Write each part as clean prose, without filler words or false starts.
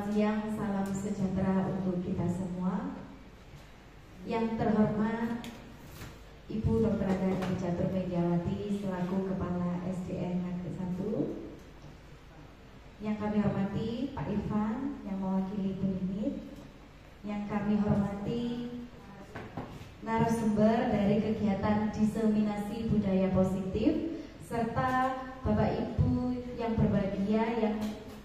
siang, salam sejahtera untuk kita semua. Yang terhormat Ibu Dr. Agani Catur Mediawati selaku Kepala SDN Negeri 1. Yang kami hormati Pak Irfan yang mewakili Bu Unit. Yang kami hormati narasumber dari kegiatan diseminasi budaya positif, serta Bapak Ibu yang berbahagia yang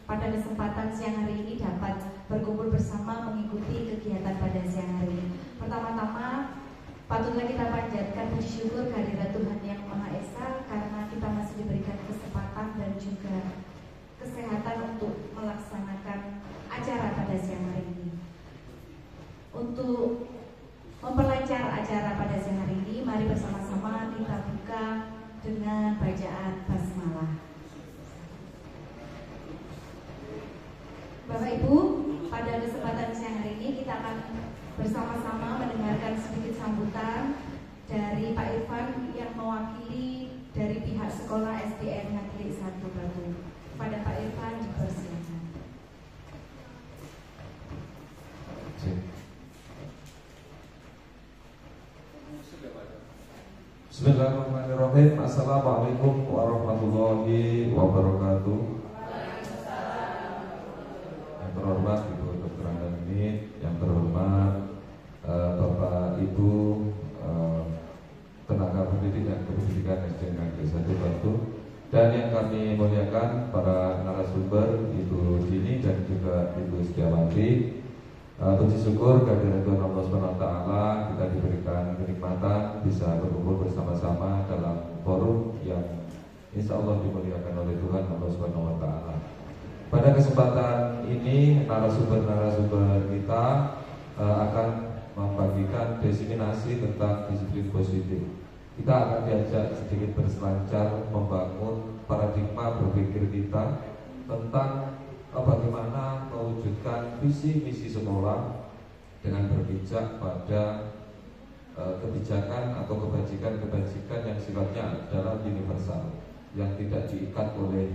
pada kesempatan siang hari ini dapat berkumpul bersama mengikuti kegiatan pada siang hari ini. Pertama-tama patutlah kita panjatkan puji syukur kehadirat Tuhan Yang Maha Esa karena kita masih diberikan kesempatan dan juga kesehatan untuk melaksanakan acara pada siang hari ini. Untuk memperlancar acara pada siang hari ini, mari bersama-sama kita buka dengan bacaan basmalah. Bapak Ibu, pada kesempatan siang hari ini kita akan bersama-sama mendengarkan sedikit sambutan dari Pak Irfan yang mewakili dari pihak sekolah SDN Negeri 1 Batu. Pada Pak Irfan dipersilakan. Bismillahirrahmanirrahim. Assalamualaikum warahmatullahi wabarakatuh. Yang terhormat Ibu Dr. Agani, yang terhormat Bapak Ibu tenaga pendidik dan kependidikan SDN Negeri 1 Batu, dan yang kami muliakan para narasumber Ibu Dini dan juga Ibu Setiawati. Puji syukur kehadirat Tuhan Allah SWT, kita diberikan kenikmatan bisa berkumpul bersama-sama dalam forum yang insya Allah dimuliakan oleh Tuhan Allah SWT. Pada kesempatan ini narasumber kita akan membagikan diseminasi tentang disiplin positif. Kita akan diajak sedikit berselancar membangun paradigma berpikir kita tentang bagaimana mewujudkan visi misi sekolah dengan berpijak pada kebijakan atau kebajikan yang sifatnya adalah universal, yang tidak diikat oleh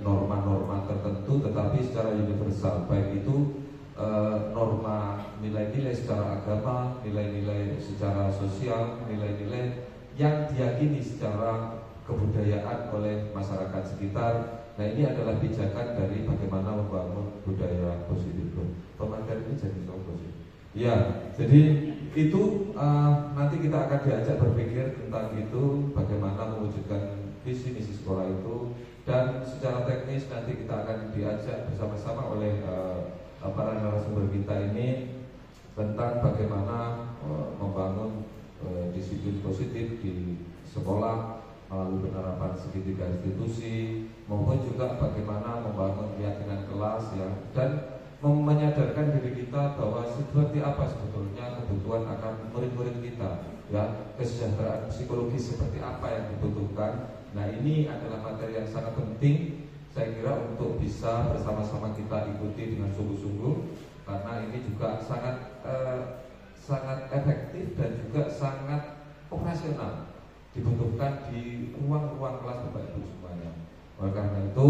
norma-norma tertentu, tetapi secara universal, baik itu norma nilai-nilai secara agama, nilai-nilai secara sosial, nilai-nilai yang diyakini secara kebudayaan oleh masyarakat sekitar. Nah, ini adalah pijakan dari bagaimana membangun budaya positif. Pemateri ini jadi soal sih. Ya, jadi itu nanti kita akan diajak berpikir tentang itu, bagaimana mewujudkan visi misi sekolah itu, dan secara teknis nanti kita akan diajak bersama-sama oleh para narasumber kita ini tentang bagaimana membangun disiplin positif di sekolah melalui penerapan segitiga institusi, maupun juga bagaimana membangun keyakinan kelas ya, dan menyadarkan diri kita bahwa seperti apa sebetulnya kebutuhan akan murid-murid kita ya, kesejahteraan psikologis seperti apa yang dibutuhkan. Nah, ini adalah materi yang sangat penting saya kira untuk bisa bersama-sama kita ikuti dengan sungguh-sungguh, karena ini juga sangat efektif dan juga sangat operasional, dibutuhkan di ruang-ruang kelas Bapak Ibu semuanya. Oleh karena itu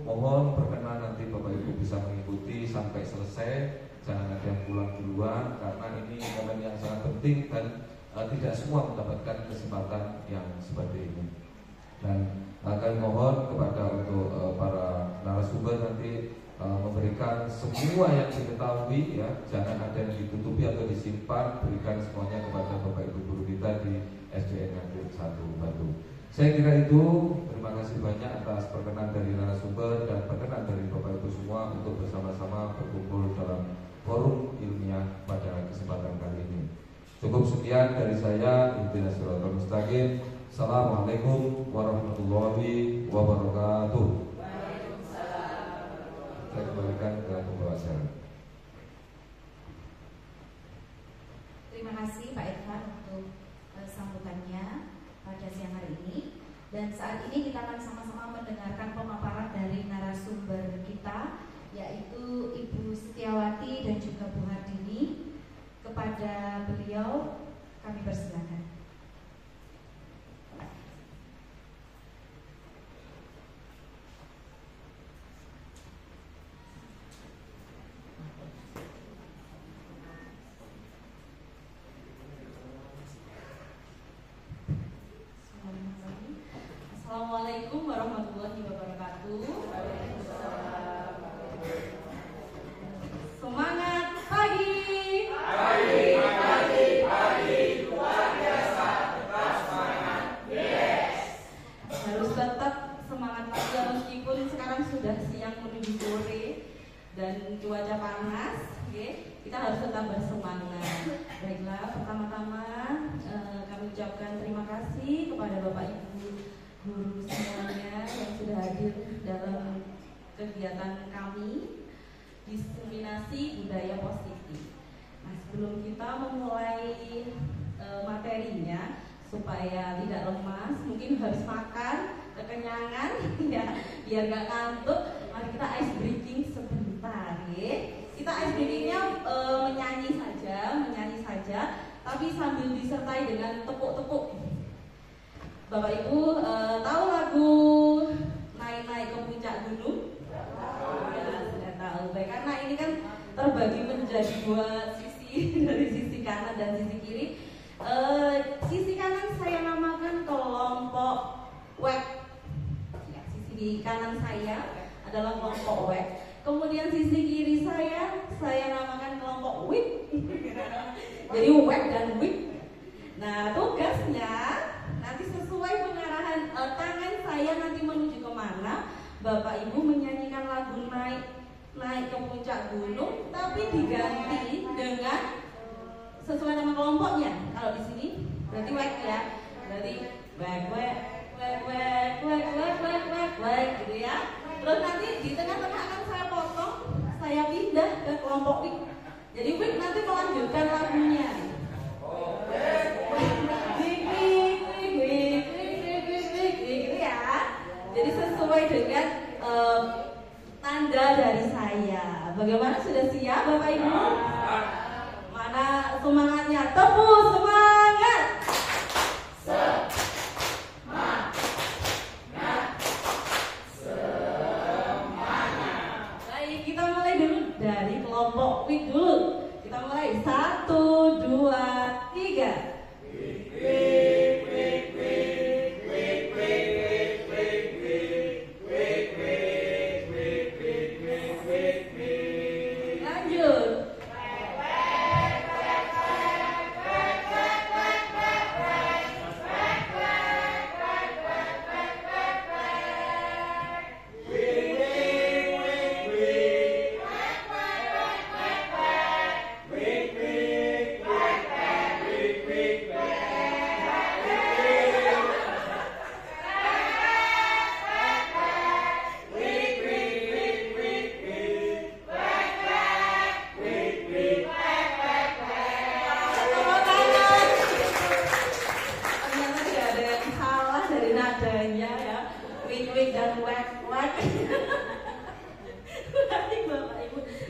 mohon berkenan nanti Bapak Ibu bisa mengikuti sampai selesai, jangan ada yang pulang duluan, karena ini momen yang sangat penting dan tidak semua mendapatkan kesempatan yang seperti ini. Dan kami mohon kepada untuk para narasumber nanti memberikan semua yang diketahui ya, jangan ada yang ditutupi atau disimpan, berikan semuanya kepada Bapak Ibu guru kita di SDN Negeri 1 Batu. Saya kira itu. Terima kasih banyak atas perkenan dari narasumber dan perkenan dari Bapak Ibu semua untuk bersama-sama berkumpul dalam forum ilmiah pada kesempatan kali ini. Cukup sekian dari saya. Ihdinas siratal mustaqim. Assalamualaikum warahmatullahi wabarakatuh. Saya kembalikan ke pembawa acara. Terima kasih Pak Irfan untuk sambutannya pada siang hari ini. Dan saat ini kita akan sama-sama mendengarkan pemaparan dari narasumber kita, yaitu Ibu Setiawati dan juga Bu Hardini. Kepada beliau kami persilakan. Assalamualaikum warahmatullahi wabarakatuh. Semangat pagi. Pagi, luar biasa, tetap semangat. Yes. Harus tetap semangat pagi meskipun sekarang sudah siang menuju sore dan cuaca panas. Kita harus tetap bersemangat. Baiklah, pertama-tama kami ucapkan terima kasih kepada Bapak Ibu guru semuanya yang sudah hadir dalam kegiatan kami diseminasi budaya positif. Nah, sebelum kita memulai materinya supaya tidak lemas, mungkin harus makan kekenyangan ya, biar gak ngantuk. Mari kita ice breaking sebentar ya. Kita ice breakingnya menyanyi saja, tapi sambil disertai dengan tepuk-tepuk. Bapak Ibu tahu lagu Naik-naik ke Puncak Gunung? Ya, sudah tahu. Baik, karena ini kan terbagi menjadi dua sisi, dari sisi kanan dan sisi kiri. Sisi kanan saya namakan kelompok WEC. Ya, sisi kanan saya adalah kelompok WEC. Kemudian sisi kiri saya namakan kelompok WIP. Jadi WEC dan WIP. Nah, tugasnya nanti sesuai pengarahan tangan saya nanti menuju kemana, Bapak Ibu menyanyikan lagu naik ke puncak gunung, tapi diganti dengan sesuai nama kelompoknya. Kalau di sini berarti WEC ya, berarti WEC gitu ya. Terus nanti di tengah-tengah akan saya potong, saya pindah ke kelompok WIC. Jadi WIC nanti melanjutkan lagunya. Jadi sesuai dengan tanda dari saya. Bagaimana, sudah siap Bapak Ibu? Mana semangatnya? Tepuk semangat. Baik, kita mulai dulu dari kelompok WIC dulu. Kita mulai 1, 2, 3.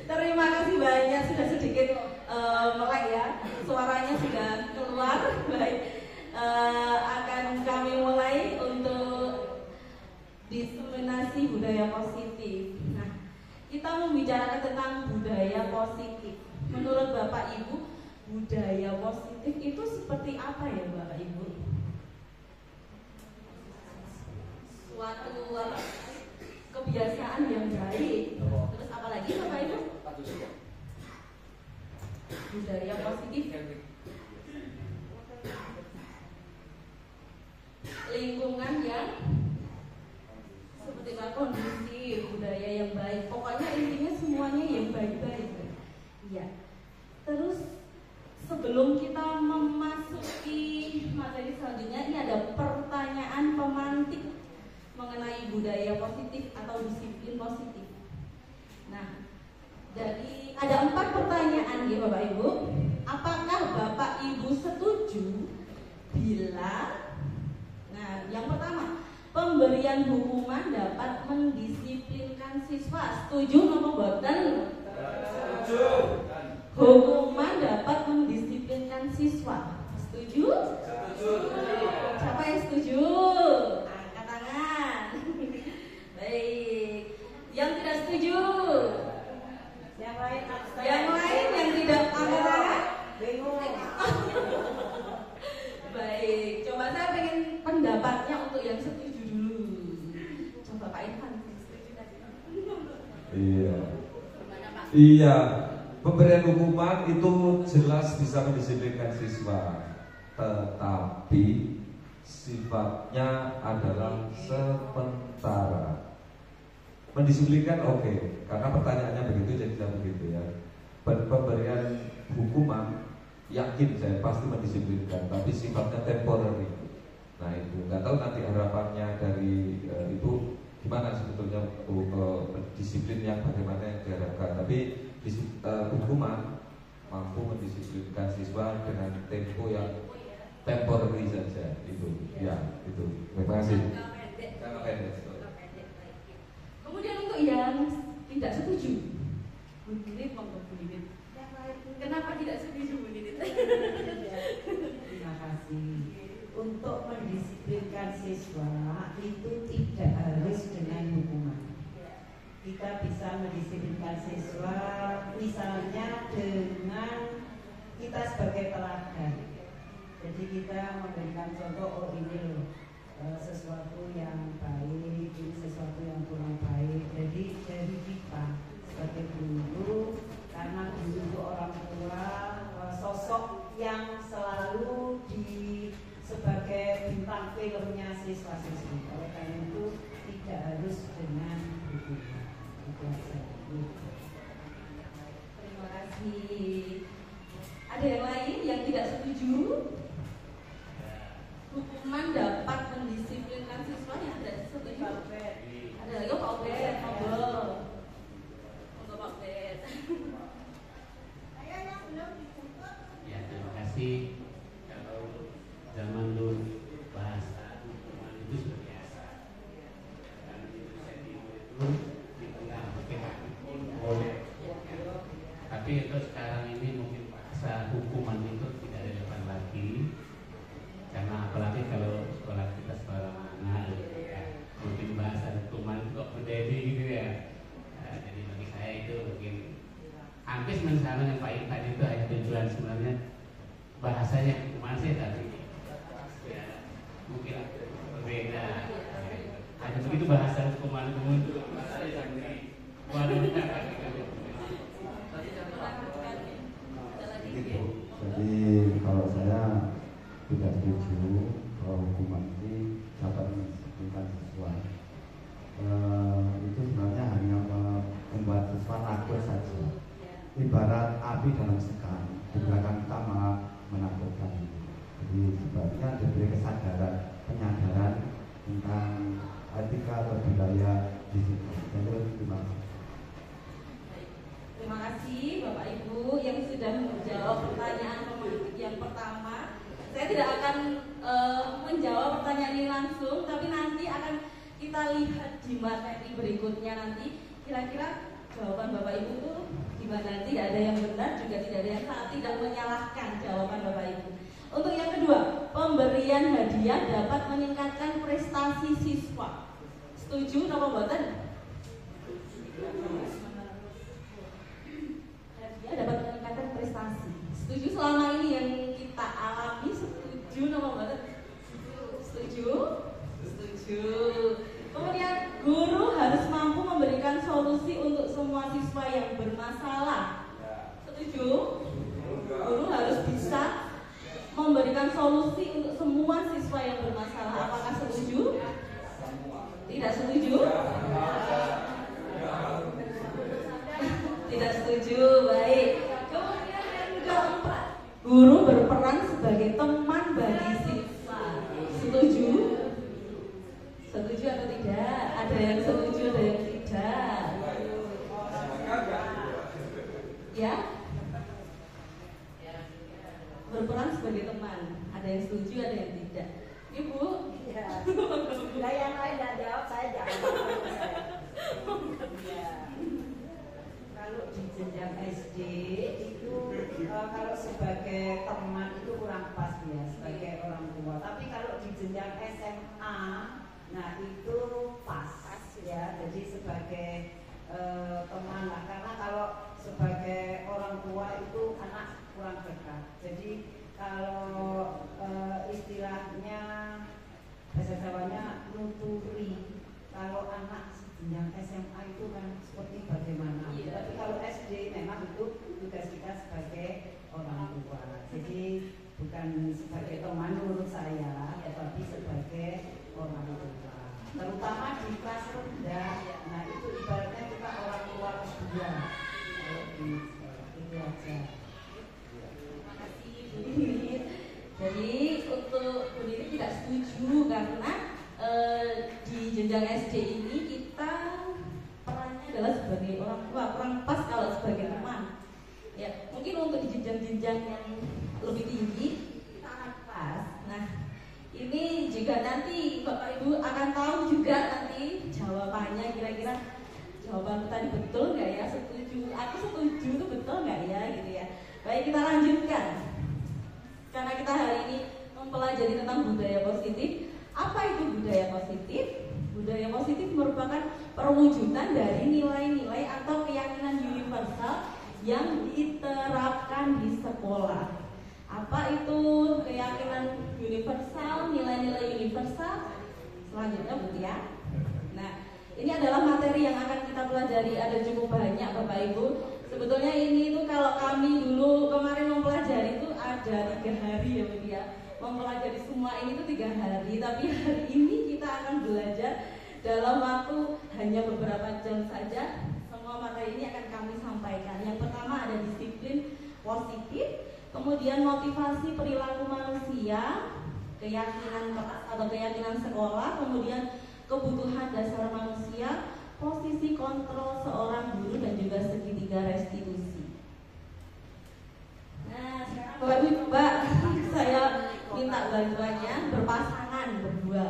Terima kasih banyak, sudah sedikit melek ya, suaranya sudah keluar. Baik, akan kami mulai untuk diseminasi budaya positif. Nah, kita membicarakan tentang budaya positif. Menurut Bapak Ibu, budaya positif itu seperti apa ya Bapak Ibu? Suatu kebiasaan yang baik. Terus apa lagi Bapak Ibu? Budaya positif. Lingkungan yang seperti apa, kondisi budaya yang baik. Pokoknya intinya semuanya yang baik-baik. Iya. Terus sebelum kita memasuki materi selanjutnya, ini ada pertanyaan pemantik mengenai budaya positif atau disiplin positif. Nah, jadi ada 4 pertanyaan ya Bapak Ibu. Apakah Bapak Ibu setuju bila, nah yang pertama, pemberian hukuman dapat mendisiplinkan siswa? Setuju atau boten? Setuju. Hukuman dapat mendisiplinkan siswa? Setuju? Setuju. Siapa yang setuju? Angkat tangan. Baik. Yang tidak setuju? Yang lain yang tidak angkat tangan? Bingung. Baik, coba saya pengen pendapatnya untuk yang setuju dulu. Iya, pemberian hukuman itu jelas bisa mendisiplinkan siswa, tetapi sifatnya adalah sementara. Mendisiplinkan oke, karena pertanyaannya begitu jadi begitu ya. Pemberian hukuman yakin saya pasti mendisiplinkan, tapi sifatnya temporary. Nah itu nggak tahu nanti harapannya dari itu gimana sebetulnya disiplin yang bagaimana yang diharapkan. Tapi hukuman mampu mendisiplinkan siswa dengan tempo yang temporary saja itu. Ya itu. Terima kasih. Jangka pendek. Kemudian untuk yang tidak setuju, Bu Didit, kenapa tidak setuju Bu Didit? Terima kasih. Untuk mendisiplinkan siswa itu tidak harus dengan hukuman. Kita bisa mendisiplinkan siswa misalnya dengan kita sebagai teladan. Jadi kita memberikan contoh, oh ini loh sesuatu yang baik, ini sesuatu yang kurang baik. Jadi dari kita sebagai guru, karena guru itu orang tua, sosok yang selalu sebagai bintang filmnya siswa-siswi. Oleh karena itu tidak harus dengan hukuman. Terima kasih. Ada yang lain yang tidak setuju? Hukuman dapat mendisiplinkan siswa yang tidak setuju. Ada lagi Pak Obed, ngobrol. Untuk Pak Obed. Ya, terima kasih. Kalau zaman dulu bahasa hukuman itu sudah biasa. Dan di Indonesia Timur itu dikenal pakai boleh. Tapi itu sekarang ini mungkin bahasa hukuman itu tidak relevan lagi. Karena apalagi kalau sekolah kita sekolah mana ya, mungkin bahasa hukuman kok berdiri gitu ya. Jadi bagi saya itu mungkin hampir sama yang Pak Ipan itu hanya tujuan sebenarnya bahasanya hukuman sih, tapi ya mungkin berbeda. Hanya begitu bahasa hukuman itu Jadi kalau saya tidak setuju bahwa hukuman ini dapat mendisiplinkan siswa. Itu sebenarnya hanya membuat siswa takut saja. Ibarat api dalam sekam, di belakang kita malah menakutkan. Jadi sebaiknya diberi kesadaran, penyadaran tentang etika atau budaya disiplin. Terima kasih Bapak Ibu yang sudah menjawab pertanyaan pemantik yang pertama. Saya tidak akan menjawab pertanyaan ini langsung, tapi nanti akan kita lihat di materi berikutnya nanti kira-kira jawaban Bapak Ibu itu gimana. Tidak ada yang benar, juga tidak ada yang salah, tidak menyalahkan jawaban Bapak Ibu. Untuk yang kedua, pemberian hadiah dapat meningkatkan prestasi siswa. Setuju atau mboten? Hadiah dapat meningkatkan prestasi. Setuju selama ini yang kita alami? Setuju atau mboten? Setuju? Setuju. Kemudian guru harus mampu memberikan solusi untuk semua siswa yang bermasalah. Setuju? Guru harus bisa memberikan solusi untuk semua siswa yang bermasalah. Apakah setuju? Tidak setuju? Tidak setuju. Baik. Kemudian yang keempat, guru berperan sebagai teman bagi siswa. Setuju? Setuju atau tidak? Ada yang setuju, ada yang tidak. Ya? Berperan sebagai teman. Ada yang setuju, ada yang tidak. Ibu? Ya. Nah, yang lain tidak jawab, saya jawab. Ya. Kalau di jenjang SD itu kalau sebagai teman itu kurang pas ya, sebagai orang tua. Tapi kalau di jenjang SMA, nah itu pas ya. Jadi sebagai teman lah, karena kalau sebagai orang tua itu anak kurang dekat. Jadi kalau istilahnya bahasa Jawanya nuturi, kalau anak jenjang SMA itu kan seperti bagaimana. Iya. Tapi kalau SD memang itu tugas kita sebagai orang tua. Jadi bukan sebagai teman menurut saya, tetapi sebagai orang tua. Terutama di kelas rendah. Nah itu ibaratnya kita orang tua kedua. Kalau di itu aja. Terima kasih Bu Nini. Jadi untuk Bu Nini tidak setuju karena di jenjang SD ini kita perannya adalah sebagai orang tua, kurang pas kalau sebagai teman. Ya, mungkin untuk di jenjang-jenjang yang lebih tinggi kita akan pas. Nah, ini juga nanti Bapak Ibu akan tahu juga nanti jawabannya kira-kira jawaban tadi betul nggak ya? Setuju? Aku setuju itu betul nggak ya? Gitu ya. Baik, kita lanjutkan. Karena kita hari ini mempelajari tentang budaya positif. Apa itu budaya positif? Budaya positif merupakan perwujudan dari nilai-nilai atau keyakinan universal yang diterapkan di sekolah. Apa itu keyakinan universal, nilai-nilai universal? Selanjutnya Bu ya. Nah, ini adalah materi yang akan kita pelajari, ada cukup banyak Bapak Ibu. Sebetulnya ini itu kalau kami dulu kemarin mempelajari itu ada 3 hari ya Bu ya. Mempelajari semua ini itu 3 hari, tapi hari ini kita akan belajar dalam waktu hanya beberapa jam saja. Semua materi ini akan kami sampaikan. Yang pertama ada disiplin positif, kemudian motivasi perilaku manusia, keyakinan kelas atau keyakinan sekolah, kemudian kebutuhan dasar manusia, posisi kontrol seorang guru, dan juga segitiga restitusi. Nah, sekarang Bapak Ibu coba saya minta bantuannya berpasangan berdua.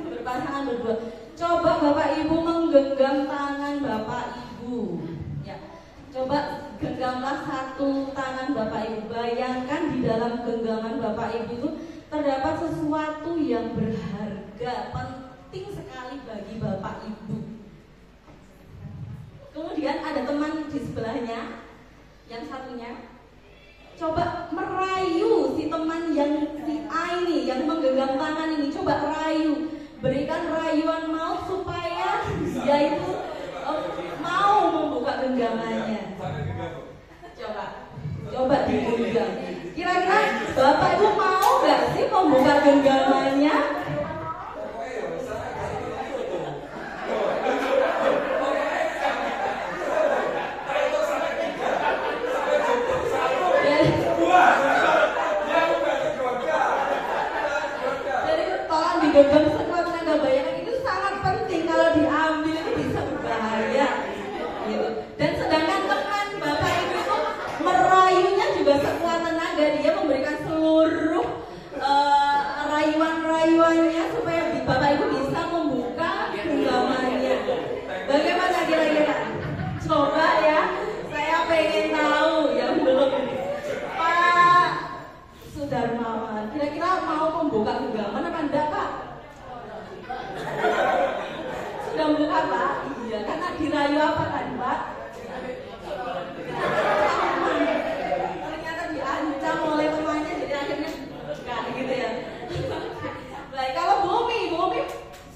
Berpasangan berdua. Coba Bapak Ibu menggenggam tangan Bapak Ibu. Ya. Coba genggamlah satu tangan Bapak Ibu. Bayangkan di dalam genggaman Bapak Ibu itu terdapat sesuatu yang berharga, penting sekali bagi Bapak Ibu. Kemudian ada teman di sebelahnya, yang satunya. Coba merayu si teman yang si A ini, yang menggenggam tangan ini. Coba rayu, berikan rayuan maut supaya dia itu mau membuka genggamannya. Coba digenggam. Kira-kira Bapak Ibu mau nggak sih membuka genggamannya? Digenggam sekuat tenaga, bayangkan itu sangat penting, kalau diambil itu bisa berbahaya gitu. Dan sedangkan teman Bapak Ibu itu merayunya juga sekuat tenaga, dia memberikan seluruh rayuan-rayuannya supaya Bapak Ibu bisa membuka genggamannya. Bagaimana kira-kira? Coba ya, saya pengen tahu yang belum. Pak Sudarmawan, kira-kira mau membuka genggaman apa enggak Pak? Sudah membuka Pak? Iya, karena dirayu apa kan Pak? Ternyata diancam oleh temannya, jadi akhirnya buka gitu ya. Baik, kalau Bumi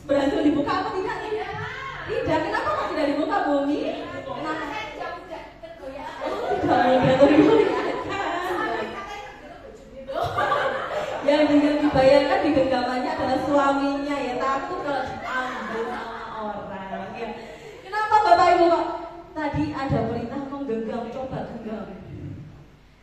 berhasil dibuka apa tidak? Tidak, kenapa Pak tidak dibuka Bumi? Kenapa? Tidak yang dibayangkan di genggamannya adalah suaminya, ya takut kalau diambil sama orang ya. Kenapa Bapak Ibu Pak? Tadi ada perintah menggenggam, coba genggam.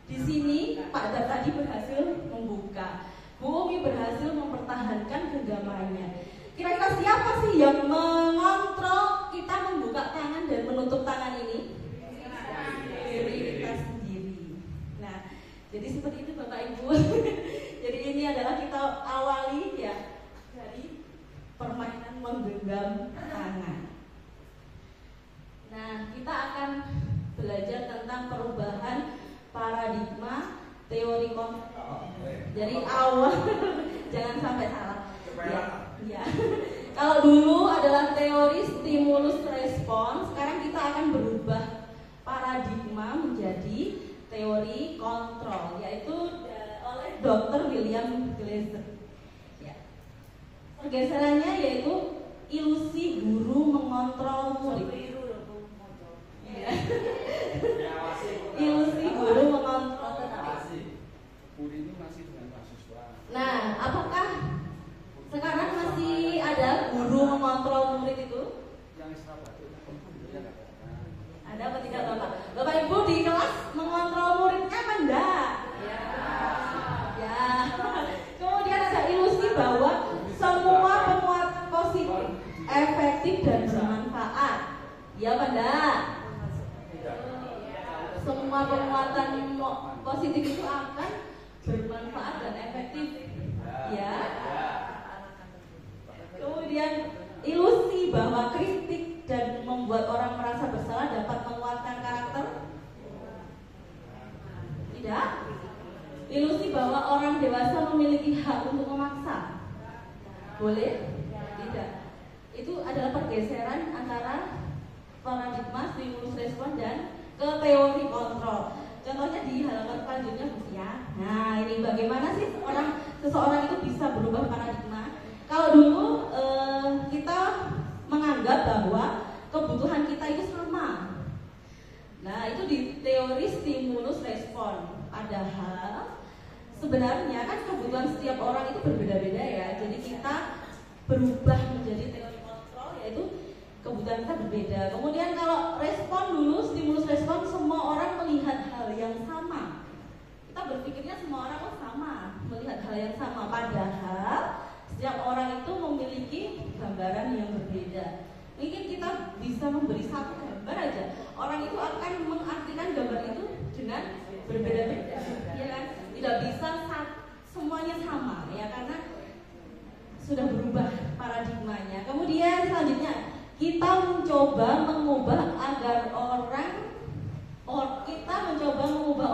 Di sini Pak Dar tadi berhasil membuka, Bu Umi berhasil mempertahankan genggamannya. Kira-kira siapa sih yang mengontrol kita membuka tangan dan menutup tangan ini? Diri kita sendiri. Nah, jadi seperti itu Bapak Ibu. Jadi ini adalah kita awali ya dari permainan menggenggam tangan. Nah, kita akan belajar tentang perubahan paradigma teori kontrol. Jadi awal jangan sampai salah. Ya. Kalau dulu adalah teori stimulus respons, sekarang kita akan berubah paradigma menjadi teori kontrol, yaitu oleh Dr. William Glasser. Ya. Pergeserannya yaitu ilusi guru mengontrol murid. Ya. Ilusi guru mengontrol murid. Nah, apakah sekarang masih ada guru mengontrol murid itu? Ada apa tidak Bapak? Bapak Ibu di kelas mengontrol muridnya apa enggak? Ya. Kemudian ada ilusi bahwa semua penguatan positif, efektif dan bermanfaat. Ya apa enggak? Semua penguatan positif itu akan bermanfaat dan efektif. Ya. Kemudian ilusi bahwa kritik dan membuat orang merasa bersalah dapat menguatkan karakter. Tidak. Ilusi bahwa orang dewasa memiliki hak untuk memaksa. Boleh? Tidak. Itu adalah pergeseran antara paradigma stimulus respon dan ke teori kontrol. Contohnya di halaman selanjutnya ya. Nah, ini bagaimana sih seseorang itu bisa berubah paradigma? Kalau dulu kita menganggap bahwa kebutuhan kita itu sama. Nah, itu di teori stimulus respon. Padahal sebenarnya kan kebutuhan setiap orang itu berbeda-beda ya. Jadi kita berubah menjadi teori kontrol, yaitu kebutuhan kita berbeda. Kemudian kalau respon dulu, stimulus respon, semua orang melihat hal yang sama. Kita berpikirnya semua orang sama, melihat hal yang sama. Padahal setiap orang itu memiliki gambaran yang berbeda. Mungkin kita bisa memberi satu gambar aja. Orang itu akan mengartikan gambar itu dengan berbeda-beda, ya kan? Tidak bisa semuanya sama, ya, karena sudah berubah paradigmanya. Kemudian selanjutnya kita mencoba mengubah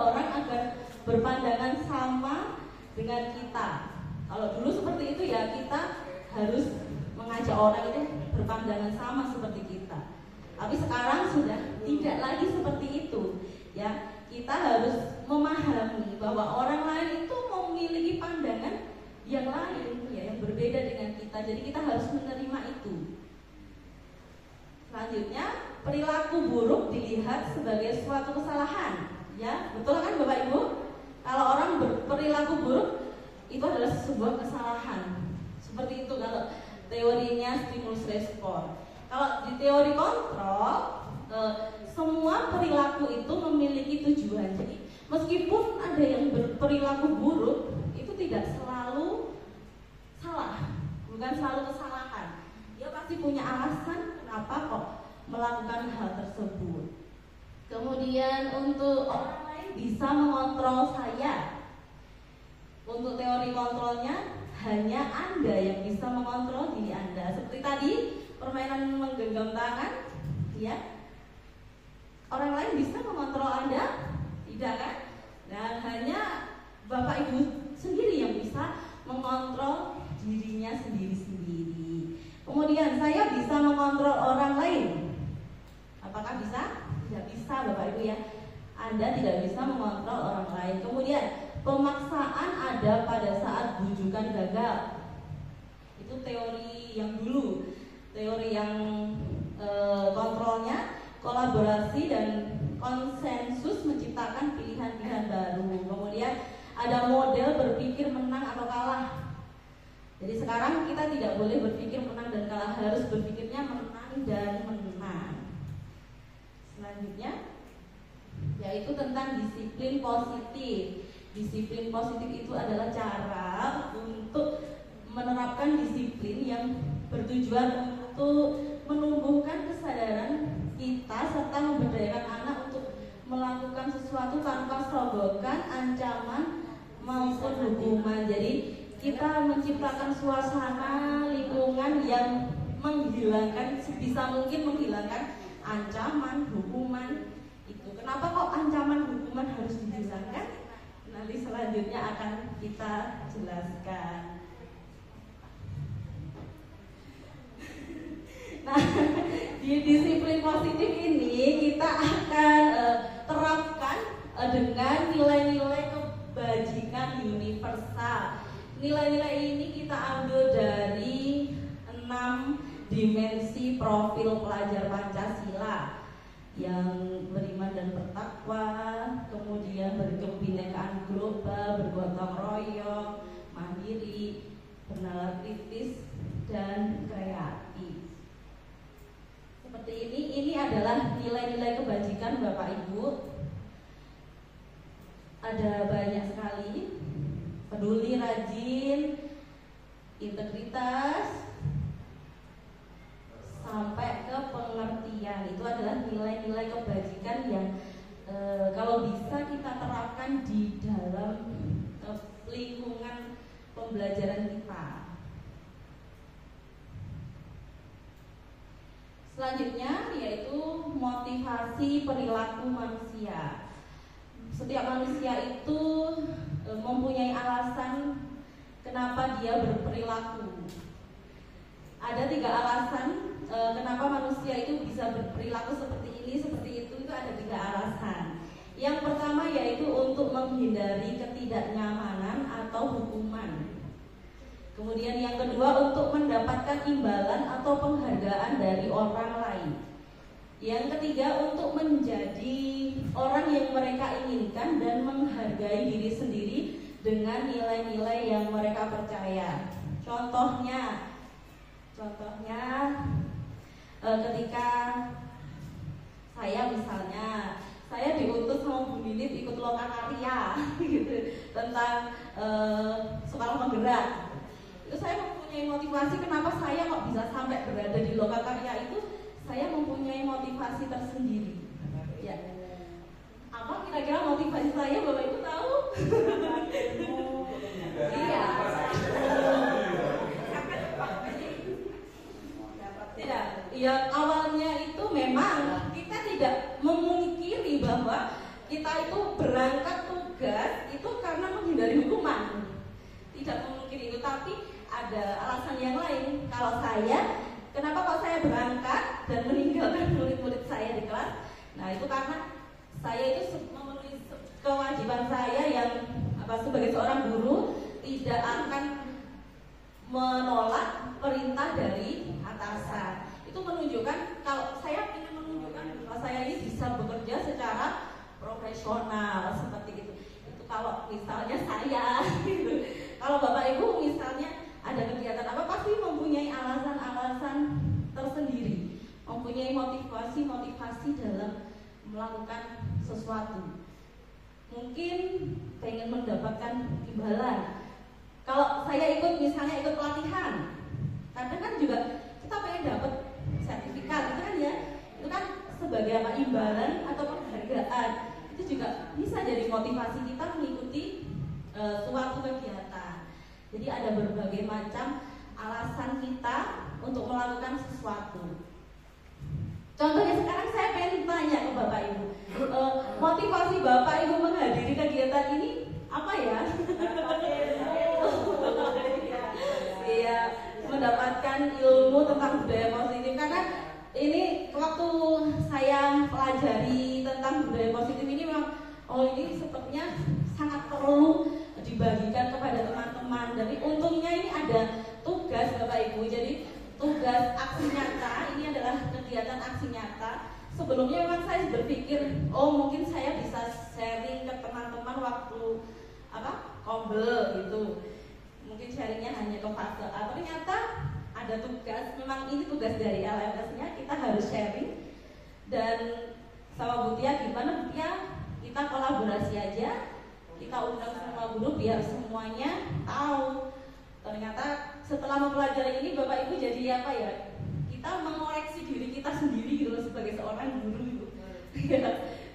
orang agar berpandangan sama dengan kita. Kalau dulu seperti itu ya, kita harus mengajak orang itu berpandangan sama seperti kita. Tapi sekarang sudah tidak lagi seperti itu, ya. Kita harus memahami bahwa orang lain itu memiliki pandangan yang lain, ya, yang berbeda dengan kita. Jadi kita harus menerima itu. Selanjutnya, perilaku buruk dilihat sebagai suatu kesalahan, ya. Betul kan Bapak Ibu? Kalau orang berperilaku buruk itu adalah sebuah kesalahan. Seperti itu kalau teorinya stimulus respon. Kalau di teori kontrol, semua perilaku itu memiliki tujuan. Jadi meskipun ada yang berperilaku buruk, itu tidak selalu salah, bukan selalu kesalahan. Dia pasti punya alasan kenapa kok melakukan hal tersebut. Kemudian untuk orang lain bisa mengontrol saya. Untuk teori kontrolnya hanya Anda yang bisa mengontrol diri Anda. Seperti tadi permainan menggenggam tangan, ya. Orang lain bisa mengontrol Anda? Tidak kan? Dan hanya Bapak Ibu sendiri yang bisa mengontrol dirinya sendiri-sendiri. Kemudian saya bisa mengontrol orang lain. Apakah bisa? Tidak bisa Bapak Ibu, ya. Anda tidak bisa mengontrol orang lain. Kemudian pemaksaan ada pada saat bujukan gagal. Itu teori yang dulu. Teori yang kontrolnya kolaborasi dan konsensus menciptakan pilihan-pilihan baru. Kemudian ada model berpikir menang atau kalah. Jadi sekarang kita tidak boleh berpikir menang dan kalah, harus berpikirnya menang dan menang. Selanjutnya yaitu tentang disiplin positif. Disiplin positif itu adalah cara untuk menerapkan disiplin yang bertujuan untuk menumbuhkan kesadaran kita serta memberdayakan anak untuk melakukan sesuatu tanpa serogokan, ancaman maupun hukuman. Jadi kita menciptakan suasana lingkungan yang menghilangkan, sebisa mungkin menghilangkan ancaman, hukuman itu. Kenapa kok ancaman hukuman harus dihilangkan? Nanti selanjutnya akan kita jelaskan. Nah, di disiplin positif ini kita akan terapkan dengan nilai-nilai kebajikan universal. Nilai-nilai ini kita ambil dari 6 dimensi profil pelajar Pancasila yang beriman dan bertakwa, kemudian berkebinekaan global, bergotong royong, mandiri, bernalar kritis, dan kreatif. Seperti ini adalah nilai-nilai kebajikan Bapak Ibu. Ada banyak sekali: peduli, rajin, integritas, sampai ke pengertian. Itu adalah nilai-nilai kebajikan yang kalau bisa kita terapkan di dalam lingkungan pembelajaran kita. Selanjutnya yaitu motivasi perilaku manusia. Setiap manusia itu mempunyai alasan kenapa dia berperilaku. Ada 3 alasan kenapa manusia itu bisa berperilaku seperti ini, seperti itu ada 3 alasan. Yang pertama yaitu untuk menghindari ketidaknyamanan atau hukuman. Kemudian yang kedua untuk mendapatkan imbalan atau penghargaan dari orang lain. Yang ketiga untuk menjadi orang yang mereka inginkan dan menghargai diri sendiri dengan nilai-nilai yang mereka percaya. Contohnya ketika saya diutus sama Bu Minit ikut lokakarya gitu, tentang sekolah penggerak. Itu saya mempunyai motivasi kenapa saya kok bisa sampai berada di lokakarya itu. Saya mempunyai motivasi tersendiri. Ya. Apa kira-kira motivasi saya, Bapak Ibu tahu? Iya. Tidak. Ya, awalnya itu memang kita tidak memungkiri bahwa kita itu berangkat tugas itu karena menghindari hukuman. Tidak memungkiri itu, tapi ada alasan yang lain. Kalau saya, kenapa kok saya berangkat dan meninggalkan murid-murid saya di kelas? Nah, itu karena saya itu memenuhi kewajiban saya yang sebagai seorang guru tidak akan menolak perintah dari atasan. Itu menunjukkan kalau saya ingin menunjukkan bahwa saya ini bisa bekerja secara profesional seperti itu. Itu kalau misalnya saya gitu. Kalau Bapak Ibu misalnya ada kegiatan apa pasti mempunyai alasan-alasan tersendiri, mempunyai motivasi dalam melakukan sesuatu. Mungkin pengen mendapatkan imbalan. Kalau saya ikut pelatihan, kadang kan juga kita pengen dapat sertifikat, itu kan ya, itu kan sebagai imbalan atau penghargaan. Itu juga bisa jadi motivasi kita mengikuti suatu kegiatan. Jadi ada berbagai macam alasan kita untuk melakukan sesuatu. Contohnya sekarang saya pengen tanya ke Bapak Ibu, motivasi Bapak Ibu menghadiri kegiatan ini apa ya? Iya, mendapatkan ilmu tentang budaya positif. Karena ini waktu saya pelajari tentang budaya positif ini memang ini sepertinya sangat perlu dibagikan kepada teman-teman. Jadi untungnya ini ada tugas Bapak Ibu. Jadi tugas aksi nyata ini adalah kegiatan aksi nyata. Sebelumnya memang saya berpikir, mungkin saya bisa sharing ke teman-teman waktu kombel gitu. Mungkin sharingnya hanya ke fase A. Ternyata ada tugas, memang ini tugas dari LMS-nya, kita harus sharing. Dan sama Bu Tia, gimana Bu Tia? Kita kolaborasi aja, kita undang semua guru biar semuanya tahu. Ternyata setelah mempelajari ini Bapak Ibu jadi apa ya? Kita mengoreksi diri kita sendiri gitu sebagai seorang guru gitu.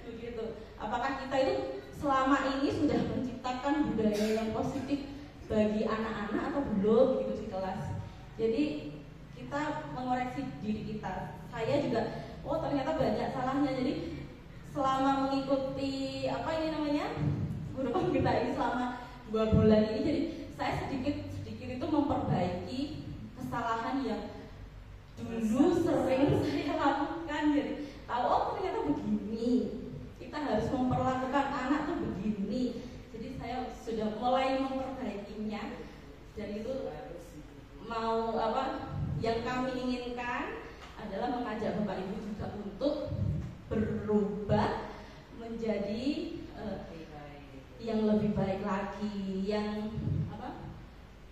Begitu. Apakah kita itu selama ini sudah menciptakan budaya yang positif bagi anak-anak atau belum gitu di kelas? Jadi kita mengoreksi diri kita. Saya juga ternyata banyak salahnya. Jadi selama mengikuti guru pembina ini selama 2 bulan ini, jadi saya sedikit itu memperbaiki kesalahan yang dulu sering saya lakukan. Jadi tahu ternyata begini, kita harus memperlakukan anak tuh begini. Jadi saya sudah mulai memperbaikinya, dan itu mau Yang kami inginkan adalah mengajak Bapak Ibu juga untuk berubah menjadi yang lebih baik lagi, yang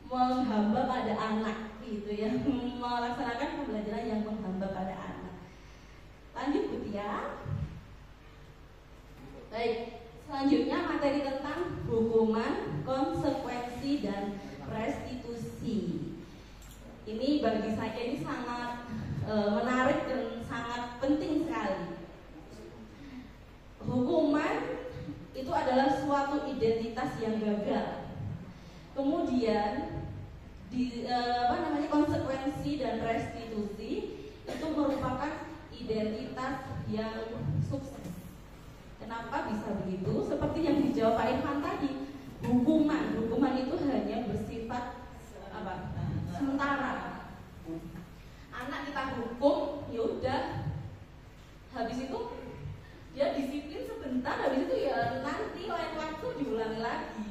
menghamba pada anak gitu ya, melaksanakan pembelajaran yang menghamba pada anak. Lanjut Bu Tia. Baik, selanjutnya materi tentang hukuman, konsekuensi dan restitusi. Ini bagi saya ini sangat menarik dan sangat penting sekali. Hukuman itu adalah suatu identitas yang gagal. Kemudian konsekuensi dan restitusi itu merupakan identitas yang sukses. Kenapa bisa begitu? Seperti yang dijawab Pak Irfan tadi, hukuman itu hanya bersifat sementara. Anak kita hukum, ya udah, habis itu dia disiplin sebentar, habis itu ya nanti lain waktu diulangi lagi,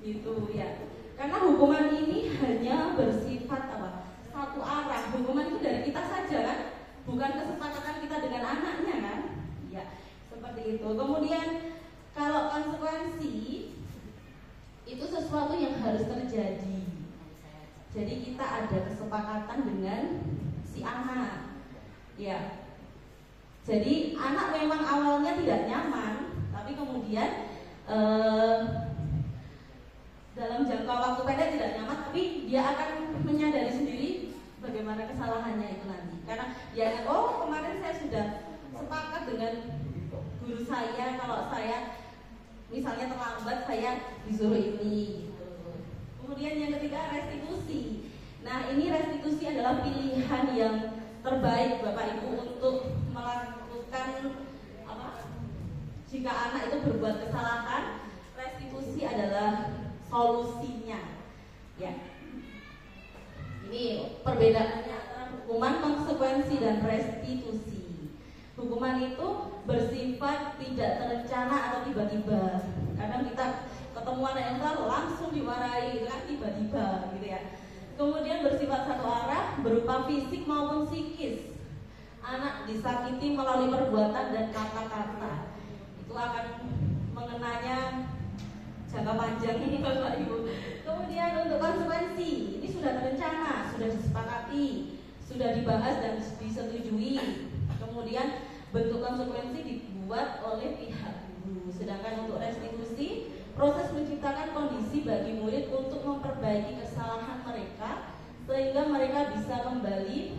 gitu ya. Karena hukuman ini hanya bersifat satu arah. Hukuman itu dari kita saja kan, bukan kesepakatan kita dengan anaknya kan, ya seperti itu. Kemudian kalau konsekuensi itu sesuatu yang harus terjadi. Jadi kita ada kesepakatan dengan si anak, ya. Jadi anak memang awalnya tidak nyaman, tapi kemudian dalam jangka waktu pendek tidak nyaman, tapi dia akan menyadari sendiri bagaimana kesalahannya itu nanti. Karena dia ingat, oh kemarin saya sudah sepakat dengan guru saya, kalau saya misalnya terlambat saya disuruh ini. Kemudian yang ketiga, restitusi. Nah, ini restitusi adalah pilihan yang terbaik Bapak Ibu untuk melakukan jika anak itu berbuat kesalahan, restitusi adalah solusinya. Ya. Ini perbedaannya antara hukuman, konsekuensi dan restitusi. Hukuman itu bersifat tidak terencana atau tiba-tiba. Kadang kita ketemu anak yang salah langsung dimarahi, kan tiba-tiba gitu ya. Kemudian bersifat satu arah, berupa fisik maupun psikis. Anak disakiti melalui perbuatan dan kata-kata. Itu akan mengenanya jangka panjang ini Bapak Ibu. Kemudian untuk konsekuensi, ini sudah terencana, sudah disepakati, sudah dibahas dan disetujui. Kemudian bentuk konsekuensi dibuat oleh pihak guru. Sedangkan untuk restitusi, proses menciptakan kondisi bagi murid untuk memperbaiki kesalahan mereka sehingga mereka bisa kembali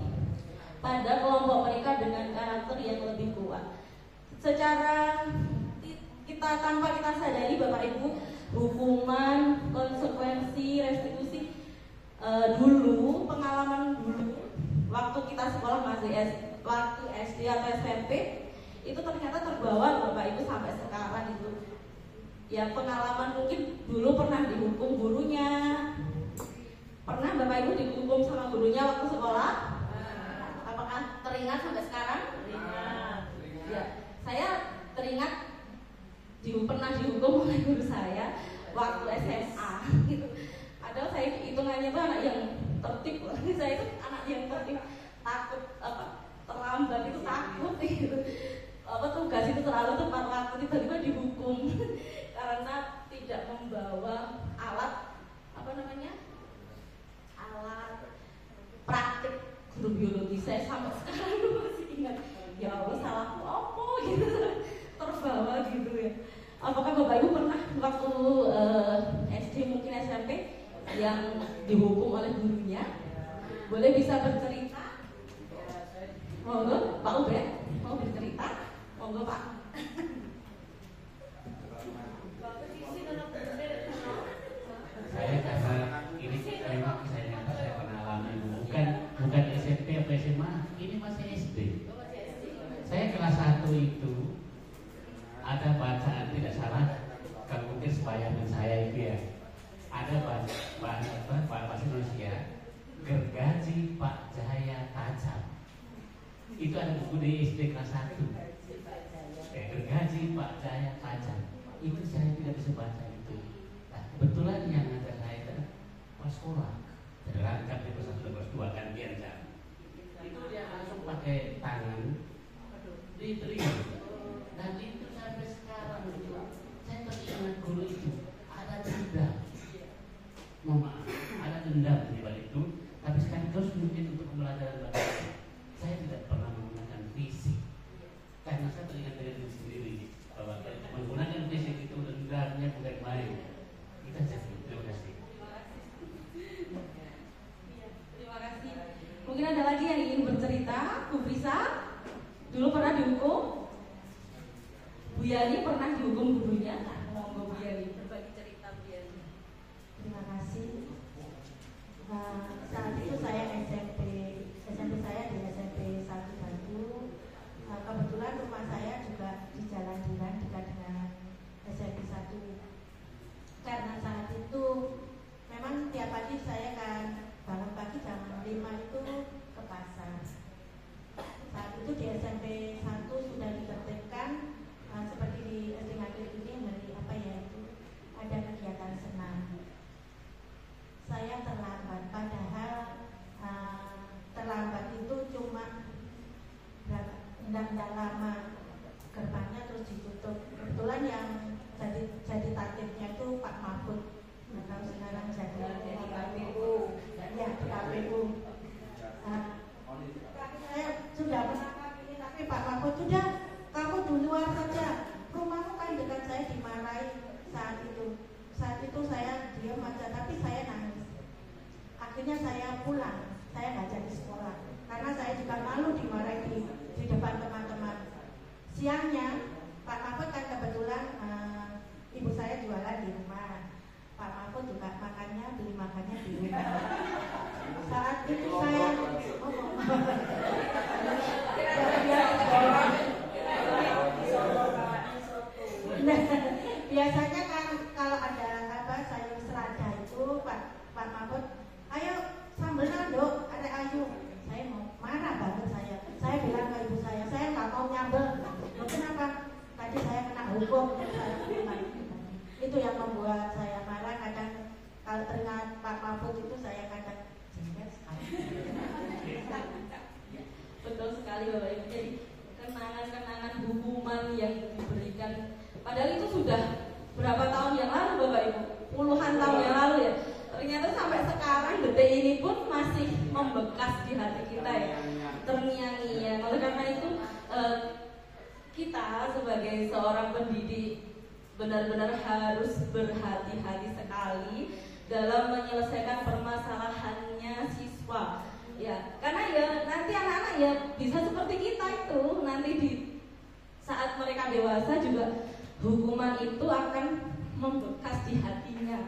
pada kelompok mereka dengan karakter yang lebih kuat. Secara kita tanpa kita sadari Bapak Ibu, hukuman, konsekuensi, restitusi dulu, pengalaman dulu waktu kita sekolah masih waktu SD atau SMP itu ternyata terbawa Bapak Ibu sampai sekarang itu. Ya pengalaman mungkin dulu pernah dihukum gurunya. Pernah Bapak Ibu dihukum sama gurunya waktu sekolah? Apakah teringat sampai sekarang? Teringat. Ya, saya teringat pernah dihukum oleh guru saya waktu SMA gitu. Padahal saya hitungannya tuh anak yang tertib loh. Saya itu anak yang tertib, takut terlambat itu takut gitu. Tugas itu terlalu tepat waktu, tiba-tiba dihukum karena tidak membawa alat alat praktik guru biologi. Saya sampai sekarang masih ingat, ya Allah salahku apa gitu, terbawa gitu ya. Apakah Bapak Ibu pernah waktu SD mungkin SMP yang dihukum oleh gurunya? Boleh bisa bercerita? Monggo Pak Ubed mau bercerita? Monggo Pak. Saya karena ini memang saya nyata saya pernah alami, bukan SMP atau SMA, ini masih SD. Saya kelas 1 itu ada bacaan tidak salah, kalau mungkin sebayangan saya itu ya, ada bahasa Indonesia, gergaji Pak Jaya tajam. Itu ada buku di SD kelas 1. Gergaji Pak Jaya tajam. Itu saya tidak bisa baca itu. Nah, kebetulan yang ada saya itu pas sekolah. Terangkat di kelas 1 dan kelas 2 kan biar jam. dendam di balik itu, tapi sekaligus mungkin untuk pembelajaran bagi saya tidak pernah menggunakan fisik karena saya teringat dengan diri sendiri bahwa menggunakan fisik itu dendamnya bukan main. Kita jadi terima kasih. Terima kasih. Mungkin ada lagi yang ingin bercerita. Bu Frisa dulu pernah dihukum. Bu Yani pernah dihukum gurunya. Monggo Bu Yani berbagi cerita Bu Yani. Terima kasih. Saat itu saya SMP saya di SMP 1 Batu. Kebetulan rumah saya juga di Jalan Duran dekat dengan SMP 1. Karena saat itu memang tiap pagi saya kan bangun pagi jam 5 itu ke pasar. Saat itu di SMP 1 sudah ditertibkan seperti di SD Ngagel ini dari apa ya itu ada kegiatan senam. Saya terlambat, padahal terlambat itu cuma tidak lama gerbangnya terus ditutup. Kebetulan yang jadi tatipnya itu Pak Mahfud. Nah, kalau sekarang jadi KPU, ya di KPU. Saya sudah menangkap ini, tapi Pak Mahfud sudah, kamu di luar saja. Rumahmu kan dekat, saya dimarahi saat itu. Saat itu saya diam aja, tapi saya nangis. Akhirnya saya pulang, saya nggak jadi sekolah karena saya juga malu dimarahi di depan teman-teman. Siangnya Pak Mahfud kan kebetulan ibu saya jualan di rumah. Pak Mahfud juga beli makannya di rumah. Saat itu saya biasanya kan kalau ada sayur selada itu Pak Mahfud, ayo sambelan dok, ada ayu. Saya mau marah banget saya bilang ke ibu saya nggak mau nyambel. Loh, kenapa? Tadi saya kena hukum. Itu yang membuat saya marah. Kadang kalau teringat Pak Mahfud itu saya kadang jengkel sekali. Betul sekali Bapak Ibu. Jadi kenangan-kenangan hukuman yang diberikan, padahal itu sudah berapa tahun yang lalu Bapak Ibu, puluhan tahun yang lalu ya. Ternyata sampai sekarang detik ini pun masih membekas di hati kita ya, terngiang-ngiang. Oleh karena itu kita sebagai seorang pendidik benar-benar harus berhati-hati sekali dalam menyelesaikan permasalahannya siswa. Ya, karena ya nanti anak-anak ya bisa seperti kita itu, nanti di saat mereka dewasa juga hukuman itu akan membekas di hatinya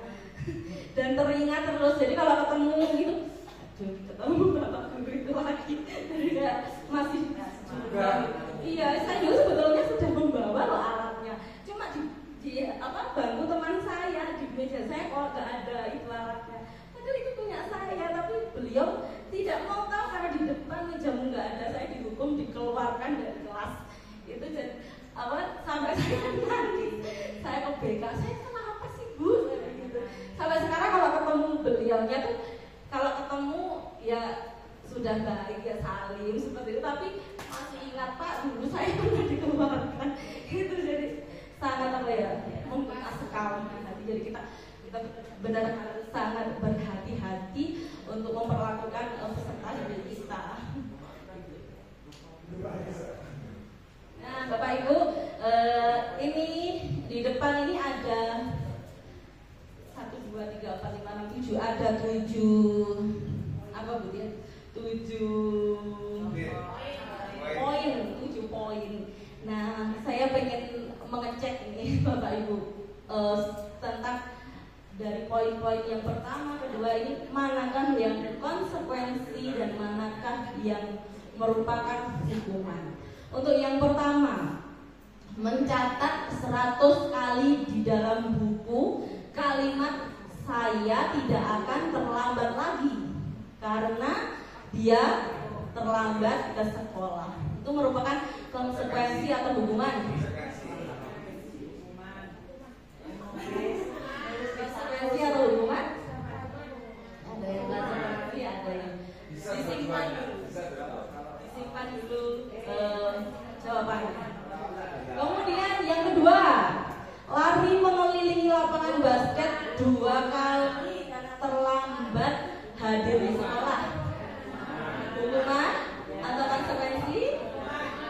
dan teringat terus. Jadi kalau ketemu gitu, aduh ketemu bapak guru itu lagi, jadi masih juga. Iya, saya juga sebetulnya sudah membawa loh alatnya, cuma di bangku teman saya, di meja saya kok nggak ada itu alatnya. Padahal itu punya saya, tapi beliau tidak mau tahu karena di depan mejamu nggak ada. Saya dihukum dikeluarkan dari kelas. Itu jadi sampai saya nangis. Saya ke BK, saya kenapa sih Bu? Gitu. Sampai sekarang kalau ketemu beliaunya tuh, kalau ketemu ya sudah baik ya salim seperti itu, tapi masih ingat Pak dulu saya pernah dikeluarkan. Itu jadi sangat membekas sekali. Jadi kita benar harus sangat berhati-hati untuk memperlakukan peserta didik kita. Nah, Bapak Ibu, ini di depan ini ada 1, 2, 3, 4, 5, 6, 7, ada 7 apa Bu ya? 7 poin, 7 poin. Nah, saya pengen mengecek ini Bapak Ibu tentang dari poin-poin yang pertama, kedua ini manakah yang konsekuensi dan manakah yang merupakan hukuman. Untuk yang pertama, mencatat 100 kali di dalam buku kalimat saya tidak akan terlambat lagi karena dia terlambat ke sekolah. Itu merupakan konsekuensi atau hukuman. Konsekuensi atau hukuman? Ada yang nggak seperti, ada yang disimpan dulu jawabannya. Kemudian yang kedua, lari mengelilingi lapangan basket 2 kali karena terlambat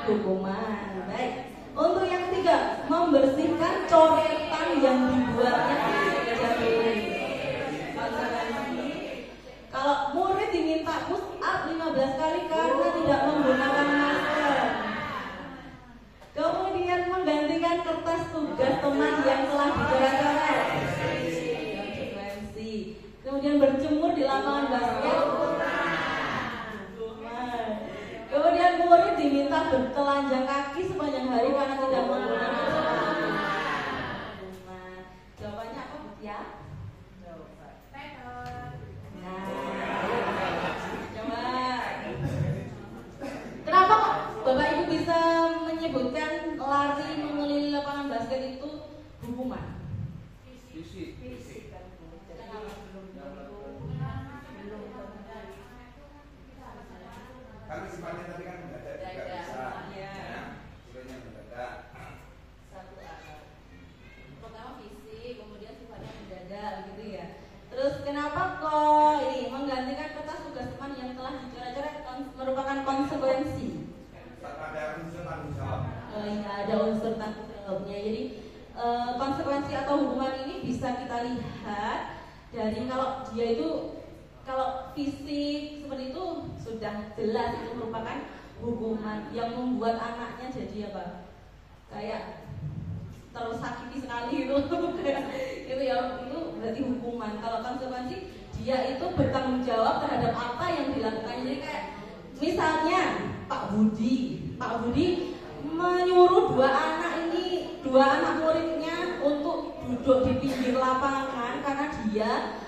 hukuman. Baik. Untuk yang ketiga, membersihkan coretan yang dibuatnya jatuh. Kalau murid diminta push up 15 kali karena tidak menggunakan masker. Kemudian menggantikan kertas tugas teman yang telah dicoret-coret. Konsekuensi. Kemudian berjemur di lapangan basket. Kemudian murid diminta bertelanjang kaki sepanjang hari karena tidak menggunakan sepatu. Jawabannya apa, Bu Tia? Nah, coba. Kenapa kok Bapak Ibu bisa menyebutkan lari mengelilingi lapangan basket itu hukuman? Fisik. Karena sifatnya tadi kan mendadak juga bisa. Ya. Sifatnya mendadak. Satu akal. Pertama fisik, kemudian sifatnya mendadak gitu ya. Terus kenapa kok ini menggantikan kertas tugas teman yang telah dicoret-coret merupakan konsekuensi? Ada unsur tanggung jawab. Iya, ada unsur tanggung jawabnya. Jadi konsekuensi atau hukuman ini bisa kita lihat dari kalau dia itu kalau fisik seperti itu sudah jelas itu merupakan hukuman yang membuat anaknya jadi apa? Kayak tersakiti sekali itu. Itu ya, itu berarti hukuman. Kalau konsekuensi dia itu bertanggung jawab terhadap apa yang dilakukan. Jadi kayak misalnya Pak Budi menyuruh dua anak muridnya untuk duduk di pinggir lapangan karena dia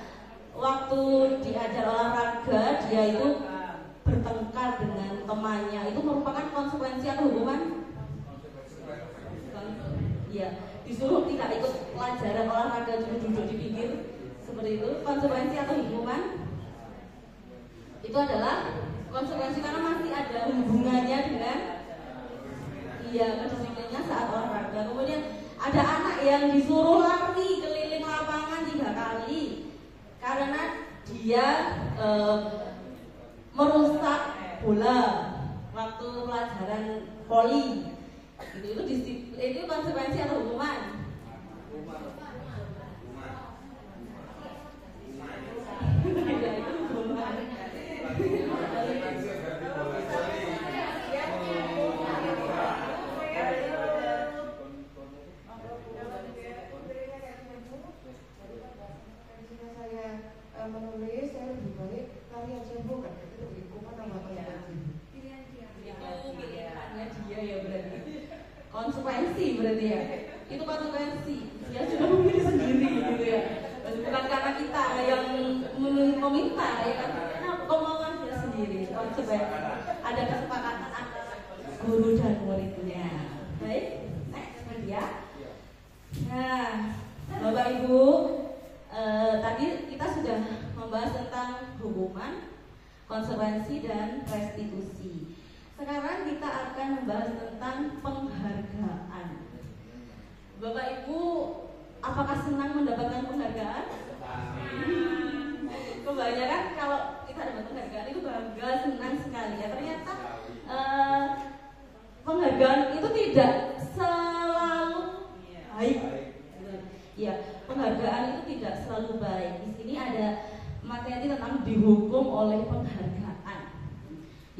waktu diajar olahraga dia itu bertengkar dengan temannya. Itu merupakan konsekuensi atau hukuman? Iya, disuruh tidak ikut pelajaran olahraga duduk di pinggir seperti itu. Konsekuensi atau hukuman? Itu adalah konsekuensi karena masih ada hubungannya dengan kedisiplinnya saat olahraga. Kemudian ada anak yang disuruh lari keliling lapangan 3 kali karena dia merusak bola waktu pelajaran voli. Itu konsekuensi atau hukuman? Menulis saya lebih baik lari aja bukan itu hukuman apa konsekuensi? Itu pilihannya dia ya berarti. Konsekuensi berarti ya. Itu konsekuensi. Dia sudah memilih sendiri gitu ya. Bukan karena kita yang meminta ya kan. Karena kemauan dia sendiri. Konsekuensi. Ada kesepakatan antara guru dan muridnya. Baik. Next dia. Nah, Bapak Ibu, tadi kita sudah membahas tentang hukuman, konsekuensi dan restitusi. Sekarang kita akan membahas tentang penghargaan. Bapak Ibu, apakah senang mendapatkan penghargaan? Kebanyakan kalau kita dapat penghargaan itu bangga, senang sekali ya. Ternyata penghargaan itu tidak selalu baik. Ya, penghargaan itu tidak selalu baik. Di sini ada materi tentang dihukum oleh penghargaan.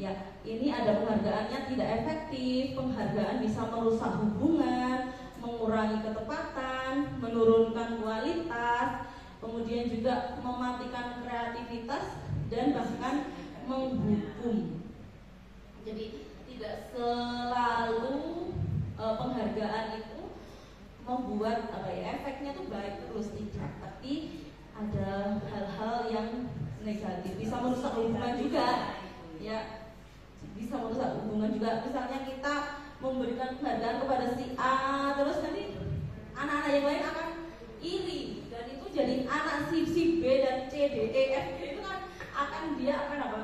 Ya, ini ada penghargaannya tidak efektif, penghargaan bisa merusak hubungan, mengurangi ketepatan, menurunkan kualitas, kemudian juga mematikan kreativitas dan bahkan menghukum. Jadi tidak selalu penghargaan itu membuat efeknya tuh baik terus, tidak, tapi ada hal-hal yang negatif, bisa merusak hubungan juga ya, bisa merusak hubungan juga. Misalnya kita memberikan penghargaan kepada si A, terus nanti anak-anak yang lain akan iri dan itu jadi anak si B dan C, D, E, F itu kan dia akan apa?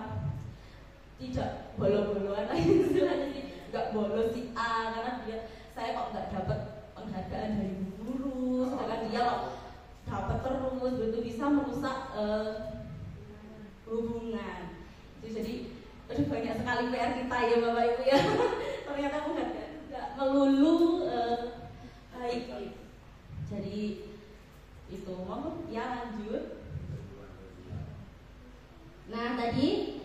Tidak bolo-boloan lagi istilahnya sih, nggak bolos si A karena saya kok nggak dapat penghargaan dari guru, sedangkan dia kok dapat terus, itu bisa merusak hubungan. Itu jadi banyak sekali PR kita ya Bapak Ibu ya. ternyata bukan nggak melulu baik. Jadi itu mau ya lanjut. Nah tadi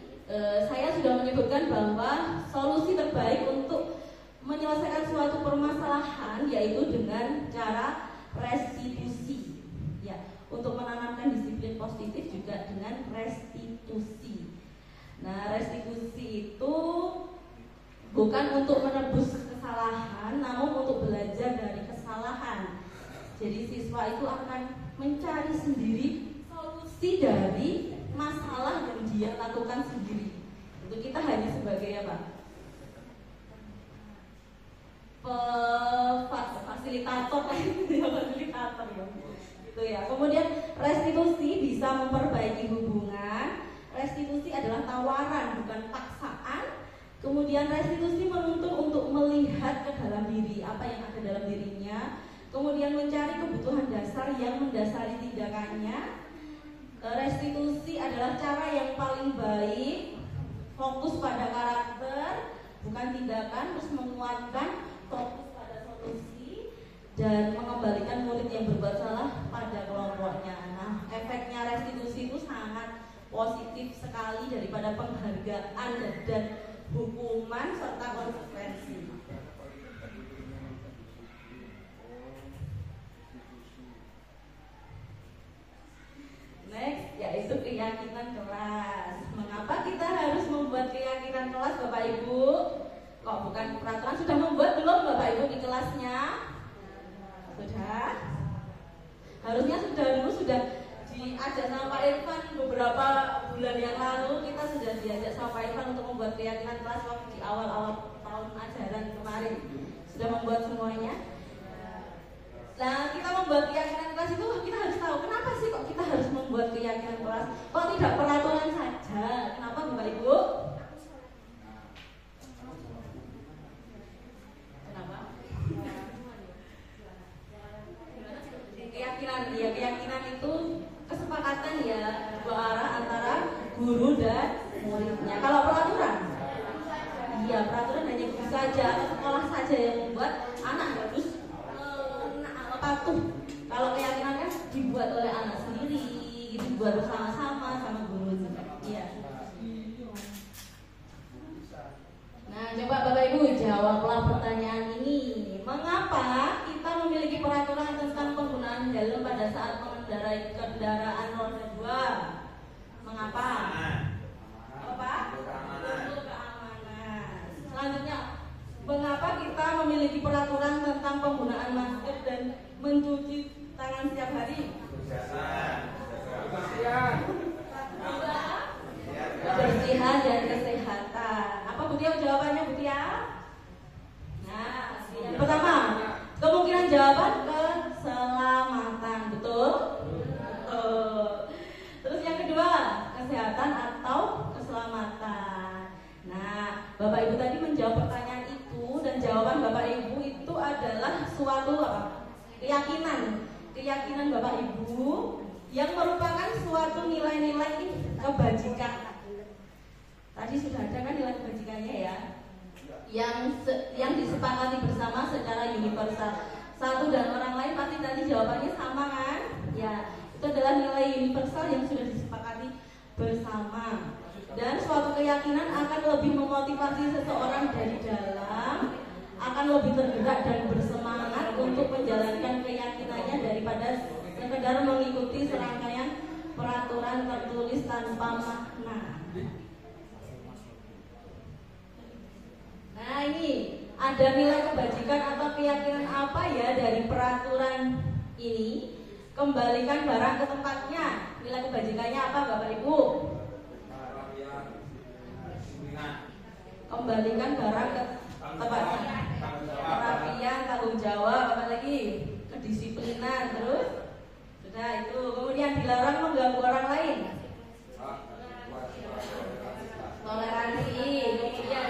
saya sudah menyebutkan bahwa solusi terbaik untuk menyelesaikan suatu permasalahan yaitu dengan cara restitusi. Ya, untuk menanamkan disiplin positif juga dengan restitusi. Nah, restitusi itu bukan untuk menebus kesalahan, namun untuk belajar dari kesalahan. Jadi siswa itu akan mencari sendiri solusi dari masalah yang dia lakukan sendiri. Itu kita hanya sebagai apa? Fasilitator ya. Itu ya. Kemudian restitusi bisa memperbaiki hubungan. Restitusi adalah tawaran bukan paksaan. Kemudian restitusi menuntut untuk melihat ke dalam diri apa yang ada dalam dirinya. Kemudian mencari kebutuhan dasar yang mendasari tindakannya. Restitusi adalah cara yang paling baik, fokus pada karakter bukan tindakan, terus menguatkan, fokus pada solusi dan mengembalikan murid yang berbuat salah pada kelompoknya. Nah, efeknya restitusi itu sangat positif sekali daripada penghargaan dan hukuman serta konsekuensi. Next, yaitu keyakinan kelas. Mengapa kita harus membuat keyakinan kelas, Bapak Ibu? Kok bukan peraturan? Sudah membuat belum Bapak Ibu di kelasnya? Sudah? Harusnya sudah diajak sama Pak Irfan beberapa bulan yang lalu. Kita sudah diajak sama Pak Irfan untuk membuat keyakinan kelas waktu di awal-awal tahun ajaran kemarin. Sudah membuat semuanya? Nah, kita membuat keyakinan kelas itu kita harus tahu kenapa sih kok kita harus membuat keyakinan kelas. Kok tidak peraturan saja? Kenapa Bapak Ibu? Kenapa? Keyakinan itu kesepakatan ya dua arah antara guru dan muridnya. Kalau peraturan, iya peraturan hanya guru saja atau sekolah saja yang membuat anak harus patuh. Kalau keyakinan kan dibuat oleh anak sendiri, dibuat bersama-sama sama guru juga. Iya. Nah, coba Bapak Ibu jawablah pertanyaan ini. Mengapa kita memiliki peraturan tentang penggunaan helm pada saat mengendarai kendaraan roda 2? Mengapa? Apa? Untuk keamanan. Selanjutnya, mengapa kita memiliki peraturan tentang penggunaan masker dan mencuci tangan setiap hari? Kebersihan dan kesehatan. Apa Bu Tia jawabannya Bu Tia? Nah, yang pertama, kemungkinan jawaban keselamatan, betul? Terus yang kedua, kesehatan atau keselamatan. Nah, Bapak Ibu tadi menjawab pertanyaan itu dan jawaban Bapak Ibu itu adalah suatu keyakinan Bapak Ibu yang merupakan suatu nilai-nilai kebajikan. Tadi sudah ada kan nilai kebajikannya ya, yang disepakati bersama secara universal. Satu dan orang lain pasti tadi jawabannya sama kan? Ya, itu adalah nilai universal yang sudah disepakati bersama. Dan suatu keyakinan akan lebih memotivasi seseorang dari dalam, akan lebih tergerak dan bersemangat untuk menjalankan keyakinannya daripada sekedar mengikuti serangkaian peraturan tertulis tanpa makna. Nah, ini ada nilai kebajikan atau keyakinan apa ya dari peraturan ini? Kembalikan barang ke tempatnya. Nilai kebajikannya apa Bapak Ibu? Kembalikan barang ke tempatnya. Kerapian, tanggung jawab, apa lagi? Kedisiplinan, terus sudah itu. Kemudian dilarang mengganggu orang lain. Toleransi. Kemudian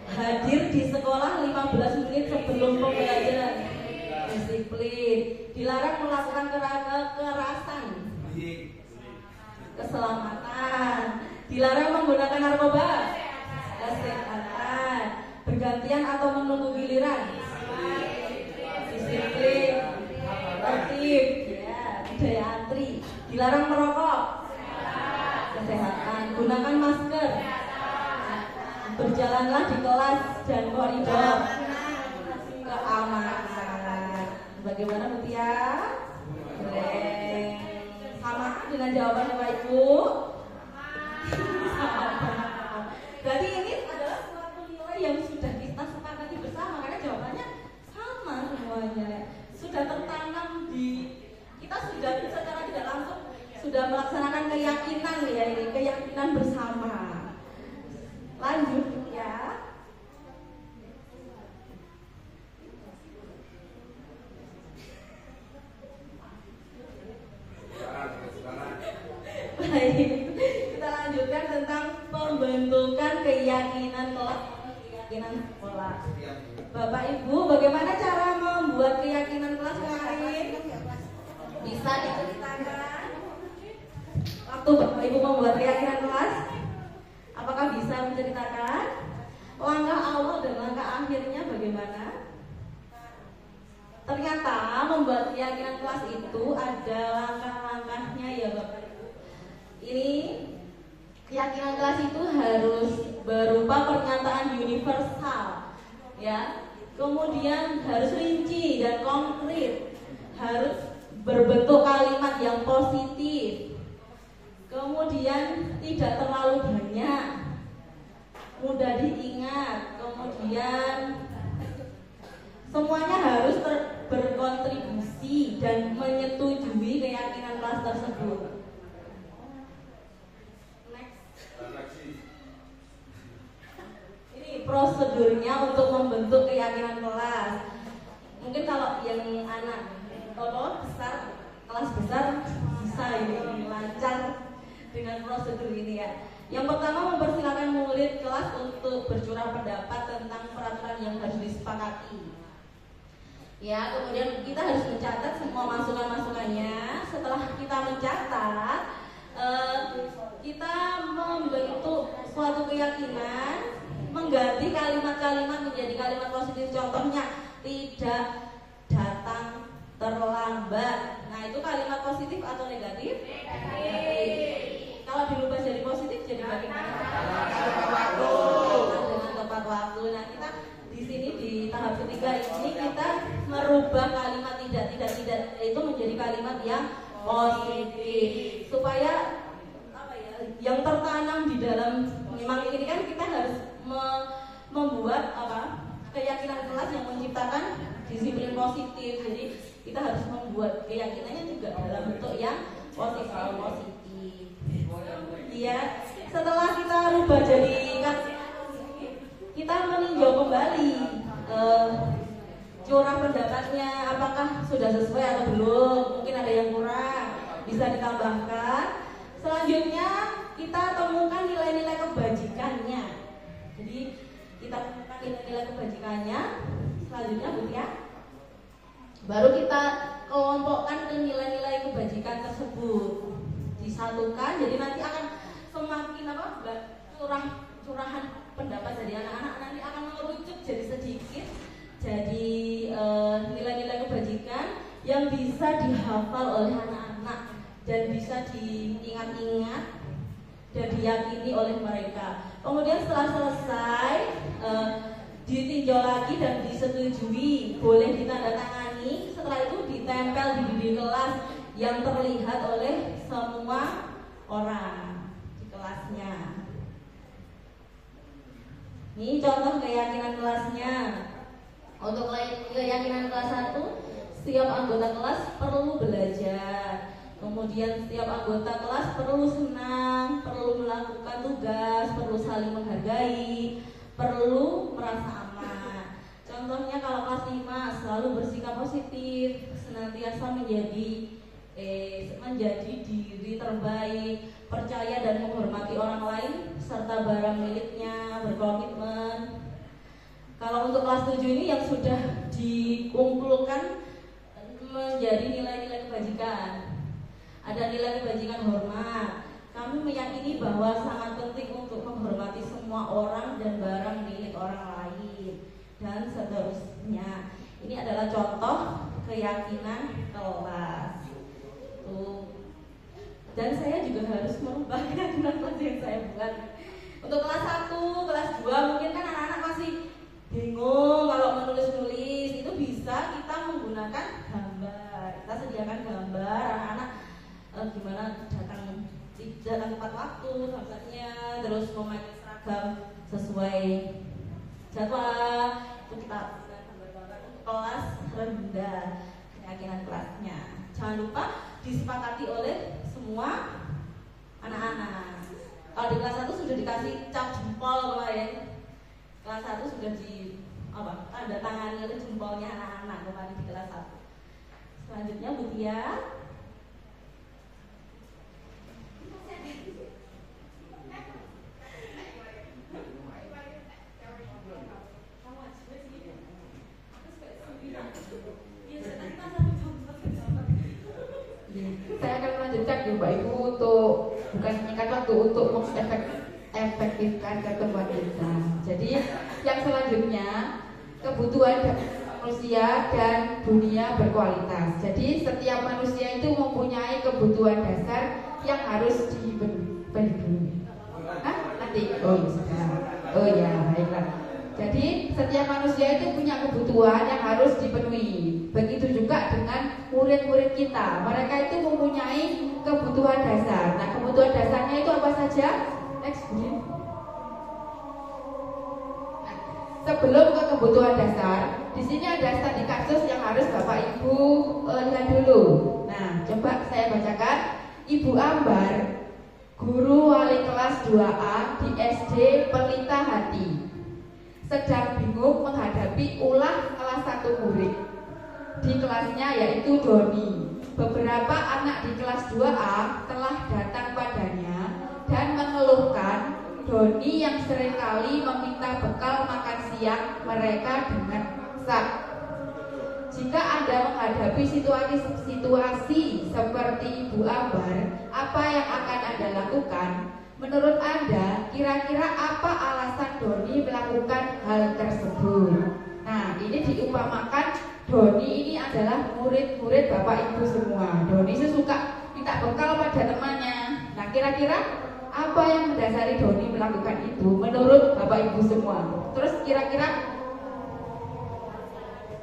hadir di sekolah 15 menit sebelum pembelajaran. Disiplin. Dilarang melakukan kekerasan. Keselamatan. Dilarang menggunakan narkoba. Kesehatan. Bergantian atau rokok? Kesehatan. Gunakan masker. Berjalanlah di kelas dan koridor. Keamanan. Bagaimana Mutia? Sama dengan jawabannya Pak Ibu? Berarti ini adalah suatu nilai yang sudah kita sepakati bersama, karena jawabannya sama semuanya. Sudah tertanam di kita, sudah secara tidak langsung sudah melaksanakan keyakinan ya, ini keyakinan bersama. Lanjut ya. Baik, kita lanjutkan tentang pembentukan keyakinan kelas, keyakinan sekolah. Bapak Ibu, bagaimana cara membuat keyakinan kelas kemarin? Bisa diceritakan waktu Bapak Ibu membuat keyakinan kelas? Apakah bisa menceritakan langkah awal dan langkah akhirnya bagaimana? Ternyata membuat keyakinan kelas itu ada langkah-langkahnya ya Bapak Ibu. Ini keyakinan kelas itu harus berupa pernyataan universal, ya. Kemudian harus rinci dan konkret, harus berbentuk kalimat yang positif. Kemudian tidak terlalu banyak, mudah diingat. Kemudian semuanya harus berkontribusi dan menyetujui keyakinan kelas tersebut. Ini prosedurnya untuk membentuk keyakinan kelas. Mungkin kalau yang anak besar, kelas besar bisa ini lancar dengan prosedur ini ya. Yang pertama, mempersilakan murid kelas untuk bercurah pendapat tentang peraturan yang harus disepakati. Ya, kemudian kita harus mencatat semua masukan-masukannya. Setelah kita mencatat, kita membentuk suatu keyakinan, mengganti kalimat-kalimat menjadi kalimat positif. Contohnya, tidak datang terlambat. Nah, itu kalimat positif atau negatif? Negatif. Kalau dirubah jadi positif jadi bagaimana? Dengan tepat waktu. Nah, kita di sini di tahap ketiga ini kita merubah kalimat tidak itu menjadi kalimat yang positif supaya apa ya, yang tertanam di dalam, memang ini kan kita harus membuat apa, keyakinan kelas yang menciptakan disiplin positif. Jadi kita harus membuat keyakinannya juga dalam bentuk yang positif. Iya, setelah kita rubah jadi, kita meninjau kembali curah pendapatnya, apakah sudah sesuai atau belum. Mungkin ada yang kurang, bisa ditambahkan. Selanjutnya kita temukan nilai-nilai kebajikannya. Jadi kita temukan nilai-nilai kebajikannya. Selanjutnya Bu ya, baru kita kelompokkan ke nilai-nilai kebajikan tersebut, disatukan. Jadi nanti akan semakin curahan pendapat dari anak-anak nanti akan mengerucut jadi sedikit, jadi nilai-nilai kebajikan yang bisa dihafal oleh anak-anak dan bisa diingat-ingat dan diyakini oleh mereka. Kemudian setelah selesai, ditinjau lagi dan disetujui, boleh ditandatangani. Setelah itu ditempel di dinding kelas yang terlihat oleh semua orang di kelasnya. Ini contoh keyakinan kelasnya. Untuk keyakinan kelas 1, setiap anggota kelas perlu belajar. Kemudian setiap anggota kelas perlu senang, perlu melakukan tugas, perlu saling menghargai, perlu merasa aman. Contohnya kalau kelas 5, selalu bersikap positif, senantiasa menjadi diri terbaik, percaya dan menghormati orang lain, serta barang miliknya, berkomitmen. Kalau untuk kelas 7 ini yang sudah dikumpulkan menjadi nilai-nilai kebajikan. Ada nilai kebajikan hormat. Kami meyakini bahwa sangat penting untuk menghormati semua orang dan barang milik orang lain, dan seterusnya. Ini adalah contoh keyakinan kelas. dan saya juga harus merubah kelas yang saya buat. Untuk kelas 1, kelas 2 mungkin kan anak-anak masih bingung kalau menulis-nulis, itu bisa kita menggunakan gambar. Kita sediakan gambar, anak-anak gimana datang tepat waktu gambarnya, terus memakai seragam sesuai jadwal, itu kita gambar-gambar untuk kelas rendah, keyakinan kelasnya. Jangan lupa disepakati oleh semua anak-anak. Kalau di kelas 1 sudah dikasih cap jempol kemarin, kelas 1 sudah tanda tangani oleh jempolnya anak-anak kemarin di kelas 1. Selanjutnya Bu Tia. Saya akan melanjutkan ya Mbak Ibu untuk bukan menyikat waktu, untuk mengefektifkan pertemuan kita. Jadi yang selanjutnya kebutuhan manusia dan dunia berkualitas. Jadi setiap manusia itu mempunyai kebutuhan dasar yang harus dipenuhi. Nanti oh ya baiklah. Jadi setiap manusia itu punya kebutuhan yang harus dipenuhi. Begitu juga dengan murid-murid kita. Mereka itu mempunyai kebutuhan dasar. Nah, kebutuhan dasarnya itu apa saja? Next, nah, sebelum ke kebutuhan dasar, di sini ada studi kasus yang harus Bapak Ibu lihat dulu. Nah, coba saya bacakan. Ibu Ambar, guru wali kelas 2A di SD Pelita Hati, sedang bingung menghadapi ulah salah satu murid di kelasnya, yaitu Doni. Beberapa anak di kelas 2A telah datang padanya dan mengeluhkan Doni yang seringkali meminta bekal makan siang mereka dengan paksa. Jika Anda menghadapi situasi seperti Ibu Ambar, apa yang akan Anda lakukan? Menurut Anda, kira-kira apa alasan Doni melakukan hal tersebut? Nah, ini diumpamakan Doni ini adalah murid-murid Bapak Ibu semua. Doni suka minta bekal pada temannya. Nah, kira-kira apa yang mendasari Doni melakukan itu menurut Bapak Ibu semua? Terus kira-kira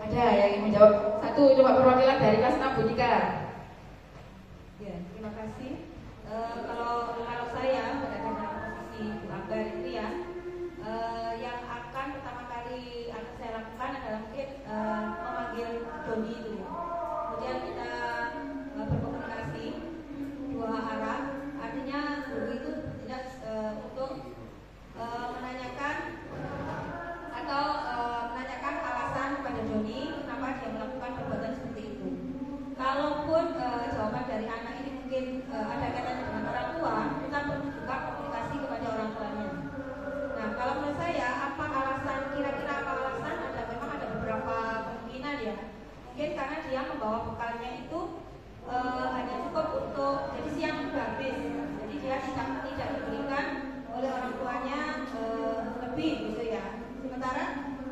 ada yang ingin menjawab? Satu, coba perwakilan dari kelas 6, Bu Tika. Ya, terima kasih. Kalau saya pada posisi Bu Ambar itu ya, yang akan pertama kali akan saya lakukan adalah mungkin memanggil Doni itu. Kemudian kita berkomunikasi dua arah. Artinya guru itu tidak untuk menanyakan atau menanyakan alasan kepada Doni kenapa dia melakukan perbuatan seperti itu. Kalaupun jawaban dari anak ini mungkin ada kaitannya dengan orang tua, kita perlu juga komunikasi kepada orang tuanya. Nah, kalau menurut saya, apa alasan, kira-kira apa alasan? Memang ada beberapa kemungkinan ya. Mungkin karena dia membawa bekalnya itu hanya cukup untuk jadi siang sudah habis. Jadi dia tidak diberikan oleh orang tuanya lebih gitu ya. Sementara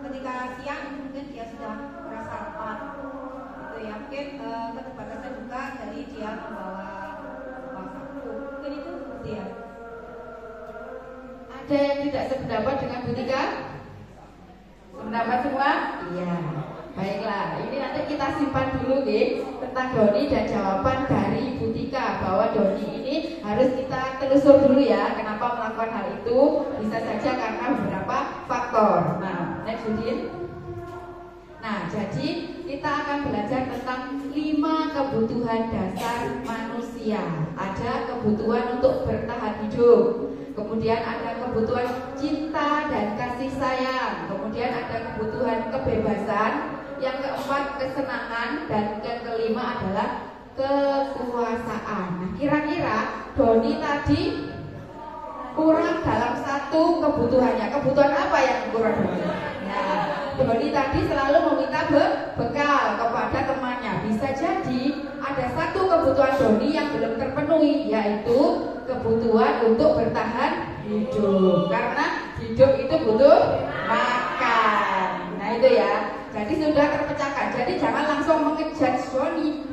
ketika siang mungkin dia sudah merasa lapar gitu ya. Mungkin keterbatasan juga dari dia membawa saku. Mungkin itu seperti ya. Ada yang tidak sependapat dengan Bu Tika? Sependapat semua? Iya. Baiklah, ini nanti kita simpan dulu tentang Doni dan jawaban dari Bu Tika bahwa Doni ini harus kita telusur dulu ya, kenapa melakukan hal itu. Bisa saja karena beberapa faktor. Nah, next Budin. Nah, jadi kita akan belajar tentang 5 kebutuhan dasar manusia. Ada kebutuhan untuk bertahan hidup, kemudian ada kebutuhan cinta dan kasih sayang, kemudian ada kebutuhan kebebasan, yang keempat kesenangan, dan yang kelima adalah kekuasaan. Nah, kira-kira Doni tadi kurang dalam satu kebutuhannya. Kebutuhan apa yang kurang Doni? Nah, Doni tadi selalu meminta bekal kepada temannya. Bisa jadi ada satu kebutuhan Doni yang belum terpenuhi, yaitu kebutuhan untuk bertahan hidup. Karena hidup itu butuh makan. Nah, itu ya. Jadi sudah terpecahkan. Jadi jangan langsung mengejudge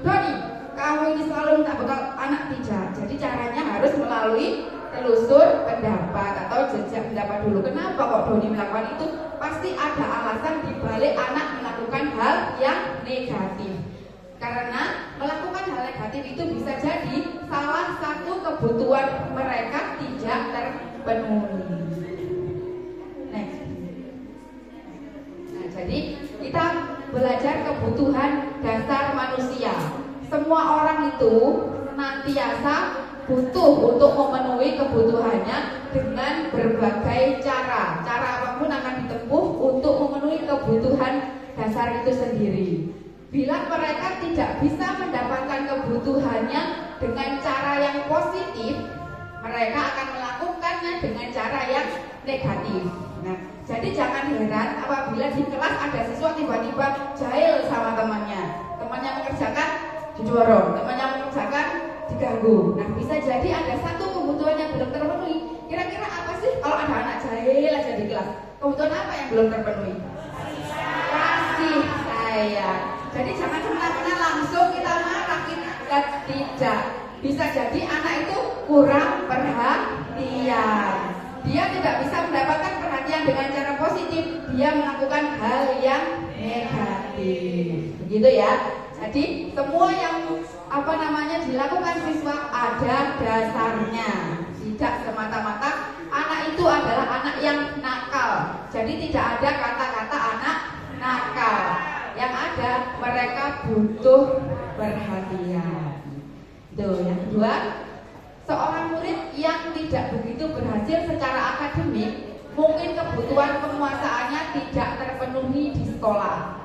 Doni, kamu ini selalu minta bekal anak, tidak. Jadi caranya harus melalui telusur pendapat atau jejak pendapat dulu. Kenapa kok Doni melakukan itu? Pasti ada alasan dibalik anak melakukan hal yang negatif. Karena melakukan hal negatif itu bisa jadi salah satu kebutuhan mereka tidak terpenuhi. Next. Nah, jadi kita belajar kebutuhan dasar manusia. Semua orang itu senantiasa butuh untuk memenuhi kebutuhannya dengan berbagai cara. Cara apapun akan ditempuh untuk memenuhi kebutuhan dasar itu sendiri. Bila mereka tidak bisa mendapatkan kebutuhannya dengan cara yang positif, mereka akan melakukannya dengan cara yang negatif. Nah, jadi jangan heran apabila di kelas ada siswa tiba-tiba jahil sama temannya. Temannya mengerjakan didorong, temannya mengerjakan diganggu. Nah, bisa jadi ada satu kebutuhan yang belum terpenuhi. Kira-kira apa sih kalau ada anak jahil aja di kelas? Kebutuhan apa yang belum terpenuhi? Kasih sayang. Jadi jangan semena-mena langsung kita marah, kita tidak. Bisa jadi anak itu kurang perhatian. Dia tidak bisa mendapatkan perhatian dengan cara positif. Dia melakukan hal yang negatif. Begitu ya. Jadi semua yang dilakukan siswa ada dasarnya. Tidak semata-mata anak itu adalah anak yang nakal. Jadi tidak ada kata-kata anak nakal. Yang ada mereka butuh perhatian. Itu yang kedua, seorang murid yang tidak begitu berhasil secara akademik, mungkin kebutuhan penguasaannya tidak terpenuhi di sekolah.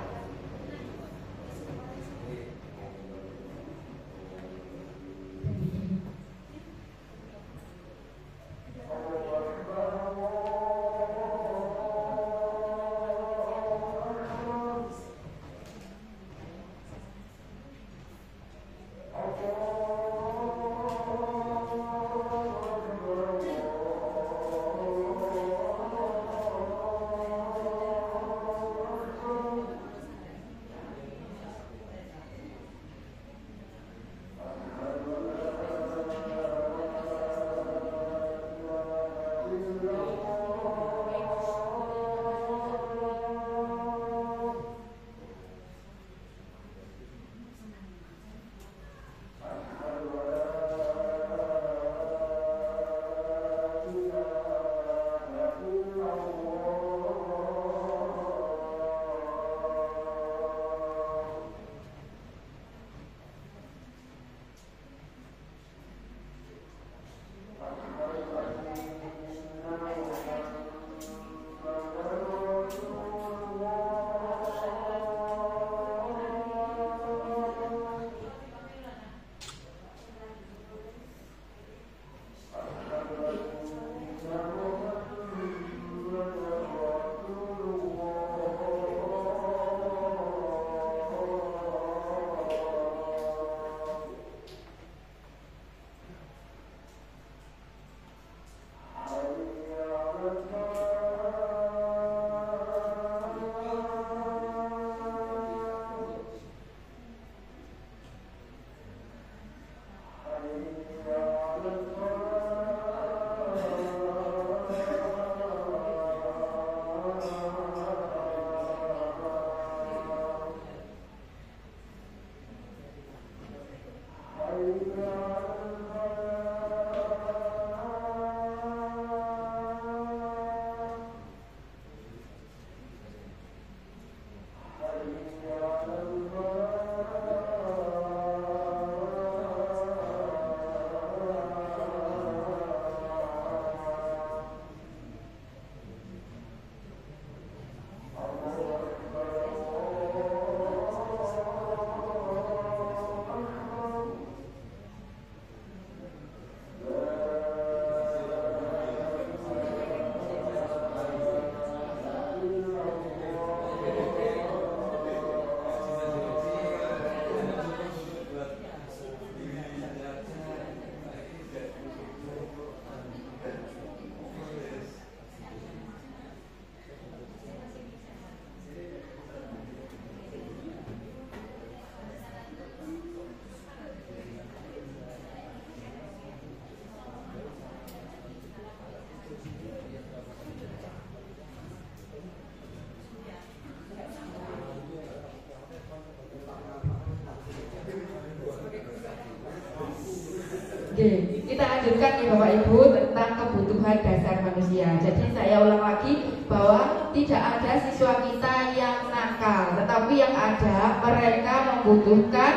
Kita lanjutkan nih Bapak Ibu tentang kebutuhan dasar manusia. Jadi saya ulang lagi bahwa tidak ada siswa kita yang nakal, tetapi yang ada mereka membutuhkan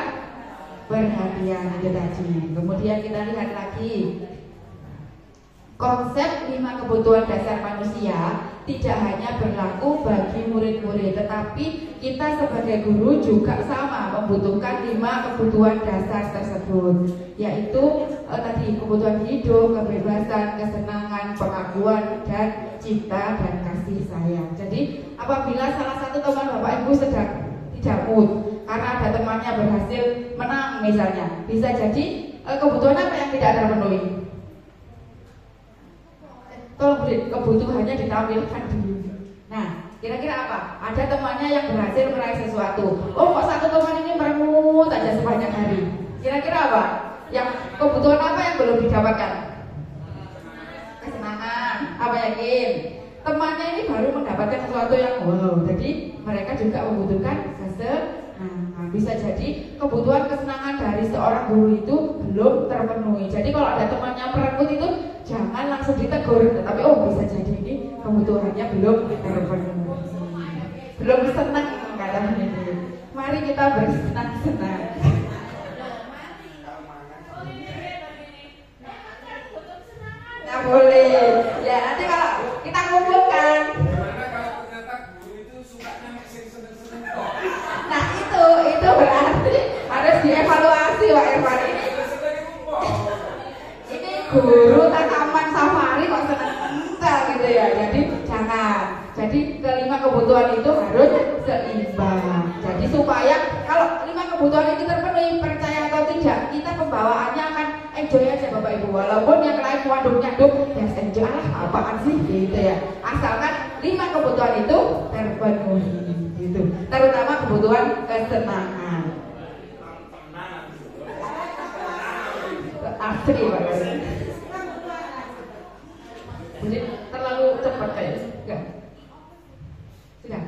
perhatian itu tadi. Kemudian kita lihat lagi konsep 5 kebutuhan dasar manusia tidak hanya berlaku bagi murid-murid, tetapi kita sebagai guru juga sama membutuhkan 5 kebutuhan dasar tersebut, yaitu tadi kebutuhan hidup, kebebasan, kesenangan, pengakuan, dan cinta dan kasih sayang. Jadi apabila salah satu teman Bapak Ibu sedang tidak mood karena ada temannya berhasil menang misalnya, bisa jadi kebutuhan apa yang tidak terpenuhi? Tolong beri kebutuhannya ditampilkan dulu. Nah, kira-kira apa? Ada temannya yang berhasil meraih sesuatu. Oh, kok satu teman ini merengut aja sepanjang hari. Kira-kira apa? Yang kebutuhan apa yang belum didapatkan? Kesenangan. Apa yakin? Temannya ini baru mendapatkan sesuatu yang wow. Jadi mereka juga membutuhkan kesenangan. Bisa jadi kebutuhan kesenangan dari seorang guru itu belum terpenuhi. Jadi kalau ada temannya merengut itu jangan langsung ditegur, tetapi oh bisa jadi ini kebutuhannya belum terpenuhi, belum senang kata ini. Mari kita bersenang-senang. Nggak boleh. Ya nanti kalau kita kumpulkan. Nah itu berarti harus dievaluasi Pak Irfan ini. Ini guru taman safari kok senang gitu ya. Jadi jangan. Jadi ke-5 kebutuhan itu harus seimbang. Jadi supaya kalau 5 kebutuhan itu terpenuhi, percaya atau tidak, kita pembawaannya akan enjoy aja Bapak Ibu. Walaupun yang lain waduk-nyaduk, ya enjoy lah apaan sih gitu ya. Asalkan 5 kebutuhan itu terpenuhi gitu. Terutama kebutuhan kesenangan. Asli Pak. Jadi terlalu cepat kayaknya. Sudah.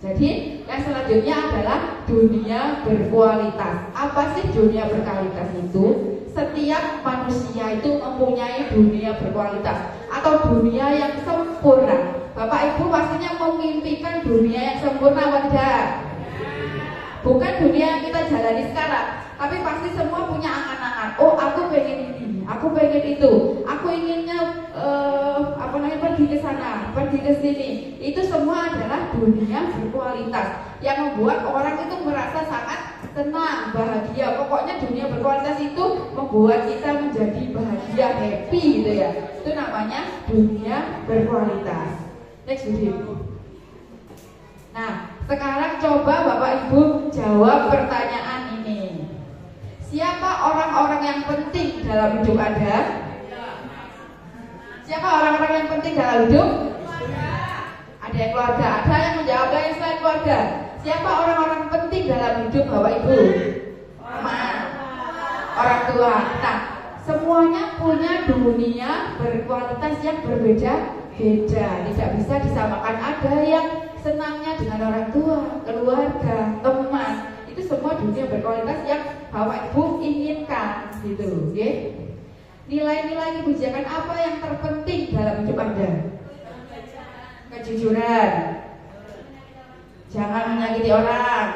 Jadi yang selanjutnya adalah dunia berkualitas. Apa sih dunia berkualitas itu? Setiap manusia itu mempunyai dunia berkualitas atau dunia yang sempurna. Bapak Ibu pastinya memimpikan dunia yang sempurna apa tidak? Bukan dunia yang kita jalani sekarang, tapi pasti semua punya angan-angan. Oh, aku pengen ini, aku pengen itu, aku inginnya pergi ke sana, pergi ke sini. Itu semua adalah dunia berkualitas yang membuat orang itu merasa sangat senang, bahagia. Pokoknya dunia berkualitas itu membuat kita menjadi bahagia, happy gitu ya. Itu namanya dunia berkualitas. Next video. Nah, sekarang coba Bapak Ibu jawab pertanyaan ini. Siapa orang-orang yang penting dalam hidup Anda? Siapa orang-orang yang penting dalam hidup? Ada yang keluarga, ada yang menjawab yang selain keluarga. Siapa orang-orang penting dalam hidup Bapak Ibu? Orang tua. Nah, semuanya punya dunia berkualitas yang berbeda-beda. Tidak bisa disamakan. Ada yang senangnya dengan orang tua, keluarga, teman. Itu semua dunia berkualitas yang Bapak Ibu inginkan, gitu, okay? Nilai-nilai kebijakan apa yang terpenting dalam hidup Anda? Kejujuran, jangan menyakiti orang.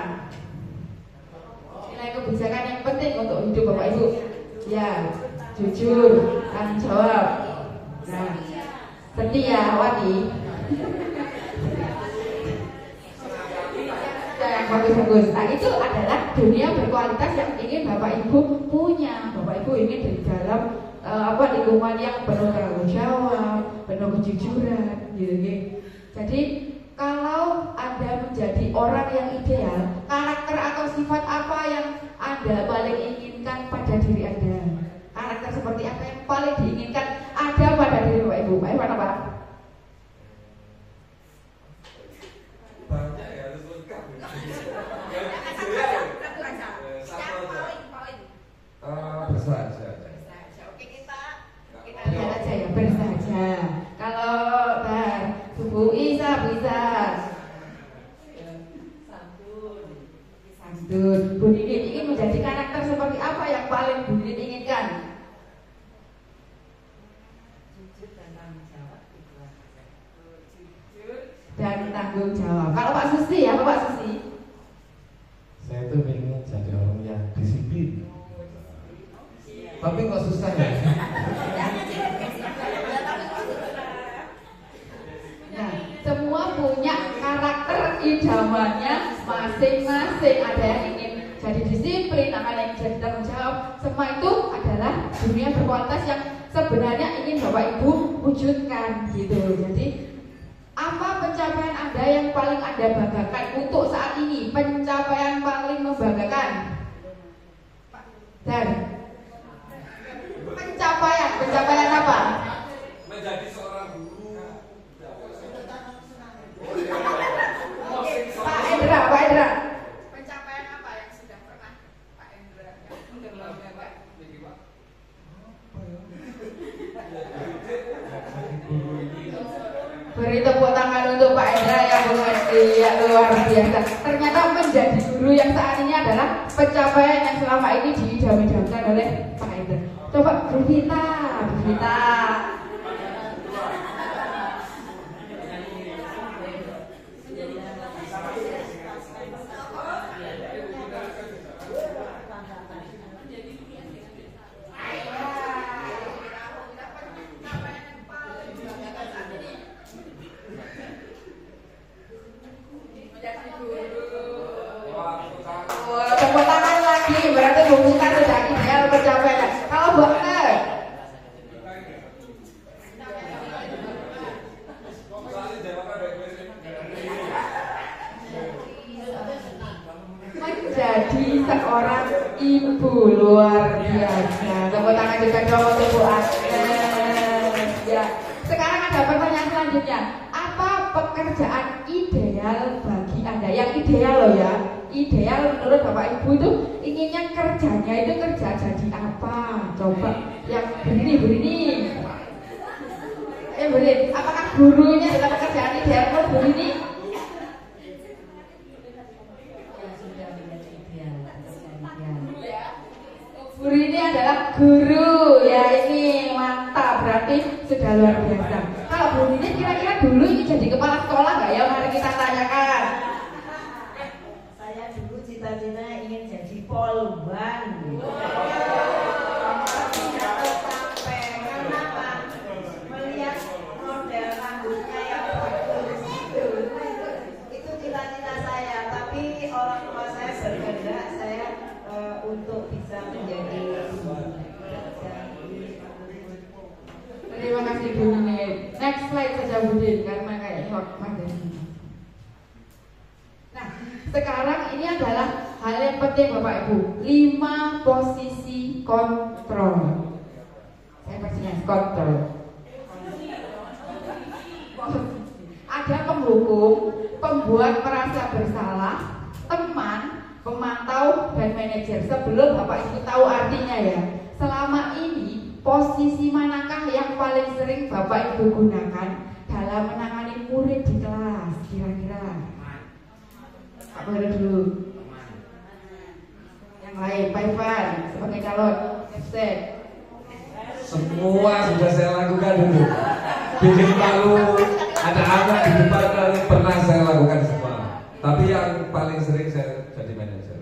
Nilai kebijakan yang penting untuk hidup Bapak Ibu, ya, jujur, tanggung jawab. Nah, setia, wati. Yang bagus-bagus. Nah, itu adalah dunia berkualitas yang ingin Bapak Ibu punya. Bapak Ibu ingin di dalam lingkungan yang penuh tanggung jawab, penuh kejujuran, gitu. Jadi kalau Anda menjadi orang yang ideal, karakter atau sifat apa yang Anda paling inginkan pada diri Anda? Karakter seperti apa yang paling diinginkan ada pada diri Bapak Ibu? Baik, apa? Banyak ya, harus lengkap. Bersahaja. Oke, kita lihat aja ya, bersahaja. Kalau Bu Isa bisa santun. Bu Didin ingin menjadi karakter seperti apa yang paling Bu Didin inginkan? dan tanggung jawab. Kalau Pak Susi ya, Pak Susi. Saya tuh pengen jadi orang yang disiplin. Tapi kok susah ya? Nah, semua punya karakter idamannya masing-masing. Ada yang ingin jadi disiplin, ada yang jadi tanggung jawab. Semua itu adalah dunia berkualitas yang sebenarnya ingin Bapak Ibu wujudkan gitu. Jadi apa pencapaian Anda yang paling Anda banggakan untuk saat ini? Pencapaian paling membanggakan. Dan pencapaian apa? Menjadi seorang guru. Pak Endra. Pencapaian apa yang sudah pernah Pak Endra banggakan? Beri tepuk tangan untuk Pak Endra yang mengerti, ya luar biasa. Ternyata menjadi guru yang saat ini adalah pencapaian yang selama ini diidam-idamkan oleh Pak Endra. Coba Bu Vita. Tepuk tangan lagi, berarti Bu Vita sudah ideal pencapaian. Kalau Bu menjadi seorang ibu luar biasa. Tepuk tangan juga dong untuk Bu Agnes. Ya. Sekarang ada pertanyaan selanjutnya. Apa pekerjaan ideal bagi Anda? Yang ideal loh ya. Ideal menurut Bapak Ibu itu inginnya kerjanya itu kerja jadi apa? Coba yang berini. Berin. Apakah gurunya adalah pekerjaan ideal menurut Bu ini? Guru ini adalah guru ya, ini mantap, berarti sudah luar biasa. Kalau Bu ini kira-kira dulu ini jadi kepala sekolah nggak ya? Mari kita tanyakan. Saya dulu cita-cita ingin jadi polwan. Sampai kenapa? Melihat model rambutnya yang bagus itu cita-cita saya. Tapi orang tua saya berkehendak saya untuk bisa menjadi terima kasih Bu Nini. Next slide saja Bu Din, karena kayak hormat dari sini. Nah, sekarang ini adalah hal yang penting Bapak Ibu. 5 posisi kontrol. Saya perjelas kontrol. Ada penghukum, pembuat merasa bersalah, teman, pemantau, dan manajer. Sebelum Bapak Ibu tahu artinya ya, selama ini posisi manakah yang paling sering Bapak Ibu gunakan dalam menangani murid di kelas? Kira-kira apa dulu? Yang lain, Pak Ivan sebagai calon FC. Semua sudah saya lakukan dulu. Bikin malu, ada anak di depan pernah saya lakukan semua. Tapi yang paling sering saya jadi manajer.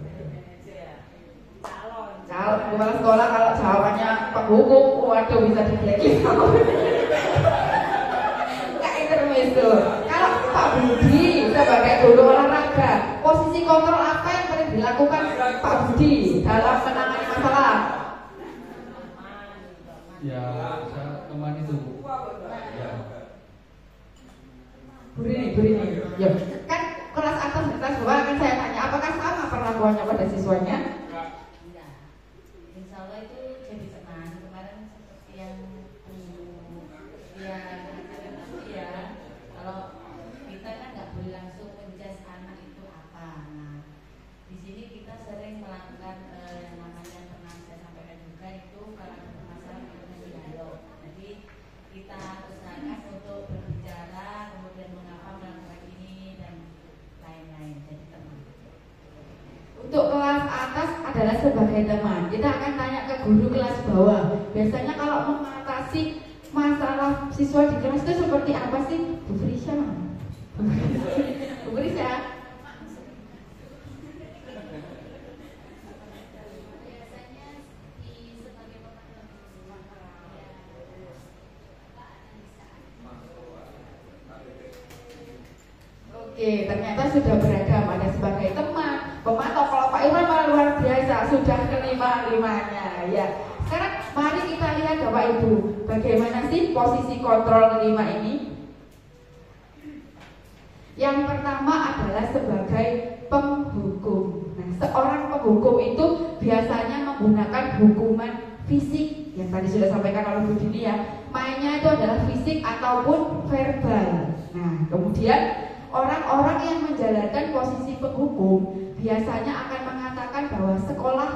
Kalau kepala sekolah kalau jawabannya penghukum, waduh bisa di-blacklist. Kayak intermezzo. Kalau Pak Budi sebagai guru olahraga, posisi kontrol apa yang paling dilakukan Pak Budi dalam menangani masalah? Ya, saya teman itu. Ya. Burini. Ya, kan kelas atas dan kelas bawah kan saya tanya, apakah sama perlakuannya pada siswanya? Untuk kelas atas adalah sebagai teman. Kita akan tanya ke guru kelas bawah. Biasanya kalau mengatasi masalah masalah siswa di kelas itu seperti apa sih, Bu Frisya? Bu Frisya? Oke, ternyata sudah beragam, ada sebagai teman, pemantau. Kalau Pak Irwan malah luar biasa, sudah kelima-limanya ya. Sekarang mari kita lihat Bapak Ibu, bagaimana sih posisi kontrol kelima ini? Yang pertama adalah sebagai penghukum. Nah, seorang penghukum itu biasanya menggunakan hukuman fisik, yang tadi sudah sampaikan oleh Bu Dini ya. Mainnya itu adalah fisik ataupun verbal. Nah, kemudian orang-orang yang menjalankan posisi penghukum biasanya akan mengatakan bahwa sekolah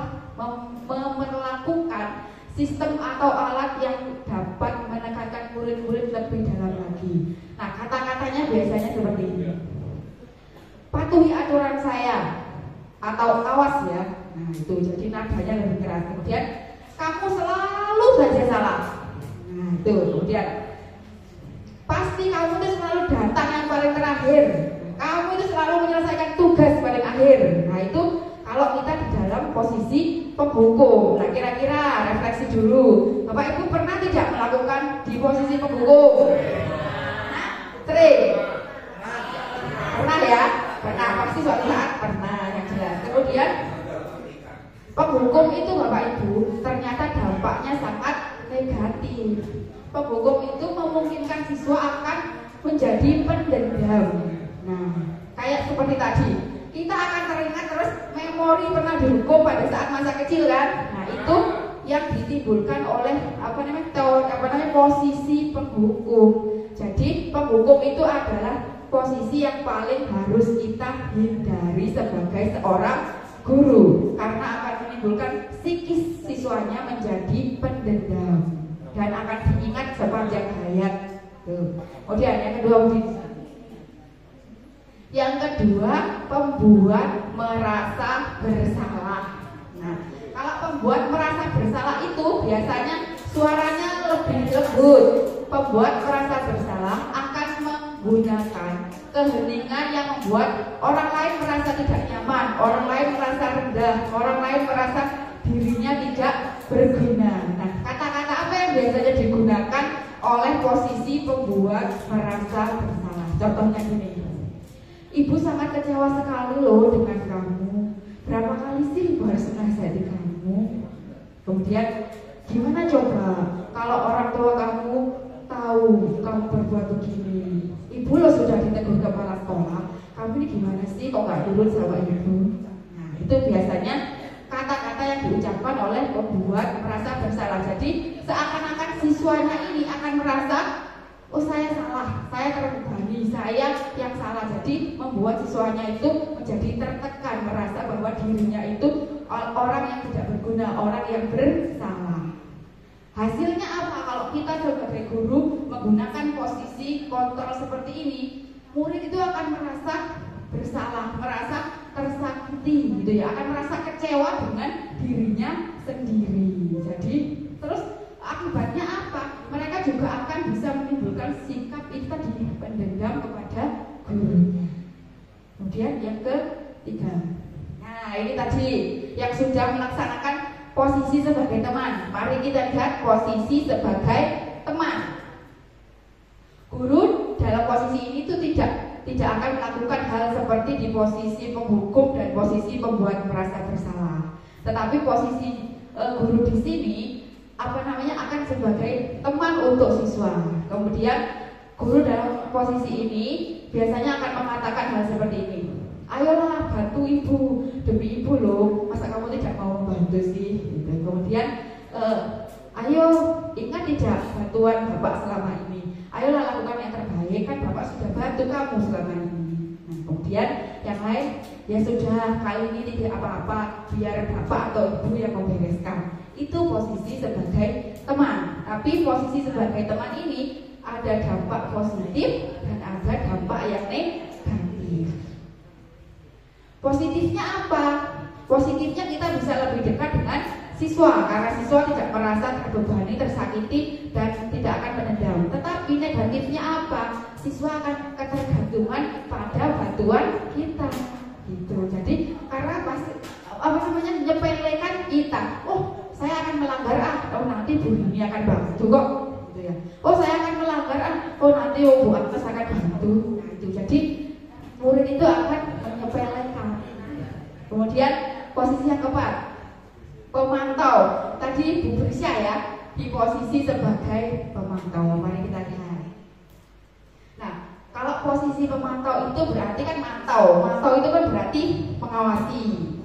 memperlakukan sistem atau alat yang dapat menekankan murid-murid lebih dalam lagi. Nah, kata-katanya biasanya seperti ini. Patuhi aturan saya atau awas ya. Nah, itu jadi nadanya lebih keras. Kemudian kamu selalu saja salah. Nah, itu kemudian pasti kamu itu selalu datang yang paling terakhir. Kamu itu selalu menyelesaikan tugas paling akhir. Nah, itu kalau kita di dalam posisi penghukum. Nah, kira-kira refleksi dulu. Bapak Ibu pernah tidak melakukan di posisi penghukum? Sering? Pernah ya? Pernah, pasti suatu saat pernah, yang jelas. Kemudian penghukum itu Bapak Ibu ternyata dampaknya sangat negatif. Penghukum itu memungkinkan siswa akan menjadi pendendam. Nah, kayak seperti tadi, kita akan teringat terus memori pernah dihukum pada saat masa kecil kan? Nah, itu yang ditimbulkan oleh posisi penghukum. Jadi penghukum itu adalah posisi yang paling harus kita hindari sebagai seorang guru, karena akan menimbulkan psikis siswanya menjadi pendendam dan akan diingat sepanjang hayat. Kemudian yang kedua, pembuat merasa bersalah. Nah, kalau pembuat merasa bersalah itu biasanya suaranya lebih lembut. Pembuat merasa bersalah akan menggunakan keheningan yang membuat orang lain merasa tidak nyaman, orang lain merasa rendah, orang lain merasa dirinya tidak berguna. Nah, kata-kata apa yang biasanya digunakan oleh posisi pembuat merasa bersalah? Contohnya gini, Ibu sangat kecewa sekali loh dengan kamu. Berapa kali sih Ibu harus menasihati kamu? Kemudian, gimana coba kalau orang tua kamu tahu kamu berbuat begini? Ibu lo sudah ditegur kepala sekolah, kamu ini gimana sih kok gak nurut sama ibu? Nah, itu biasanya kata-kata yang diucapkan oleh pembuat merasa bersalah. Jadi seakan-akan siswanya ini akan merasa, oh saya salah, saya terbebani, saya yang salah. Jadi membuat siswanya itu menjadi tertekan, merasa bahwa dirinya itu orang yang tidak berguna, orang yang bersalah. Hasilnya apa? Kalau kita sebagai guru menggunakan posisi kontrol seperti ini, murid itu akan merasa bersalah, merasa tersakiti gitu ya, akan merasa kecewa dengan dirinya sendiri. Jadi terus akibatnya apa? Mereka juga akan bisa menimbulkan sikap itu tadi, pendendam kepada gurunya. Kemudian yang ketiga, nah ini tadi yang sudah melaksanakan posisi sebagai teman. Mari kita lihat posisi sebagai teman. Guru dalam posisi ini tuh tidak akan melakukan hal seperti di posisi penghukum dan posisi pembuat merasa bersalah. Tetapi posisi guru di sini akan sebagai teman untuk siswa. Kemudian guru dalam posisi ini biasanya akan mengatakan hal seperti ini. Ayolah bantu ibu, demi ibu loh, masa kamu tidak mau membantu sih? Gitu. Kemudian ayo ingat tidak bantuan bapak selama ini. Ayolah lakukan yang terbaik, kan bapak sudah bantu kamu selama ini. Nah, kemudian yang lain, ya sudah kali ini tidak apa-apa, biar bapak atau ibu yang membereskan. Itu posisi sebagai teman. Tapi posisi sebagai teman ini ada dampak positif dan ada dampak yang negatif. Positifnya apa? Positifnya kita bisa lebih dekat dengan siswa, karena siswa tidak merasa terbebani, tersakiti, dan tidak akan menendam. Bu Rini akan bantu kok, gitu ya. Oh saya akan melanggar, oh nanti Bu Agnes akan bantu. Nah itu jadi murid itu akan menyepelekan. Kemudian posisi yang keempat, pemantau. Tadi Bu Prisya ya di posisi sebagai pemantau. Mari kita lihat. Nah, kalau posisi pemantau itu berarti kan mantau. Mantau itu kan berarti mengawasi.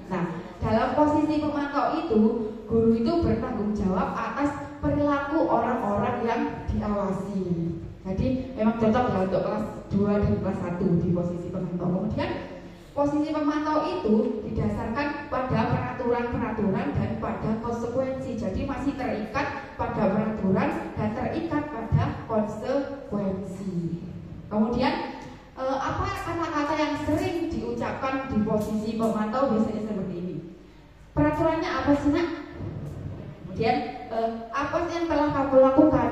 Nah, dalam posisi pemantau itu, guru itu bertanggung jawab atas perilaku orang-orang yang diawasi. Jadi memang cocok ya untuk kelas 2 dan kelas 1 di posisi pemantau. Kemudian posisi pemantau itu didasarkan pada peraturan-peraturan dan pada konsekuensi. Jadi masih terikat pada peraturan dan terikat pada konsekuensi. Kemudian apa kata-kata yang sering diucapkan di posisi pemantau biasanya seperti ini. Peraturannya apa sih nak? Kemudian apa sih yang telah kamu lakukan?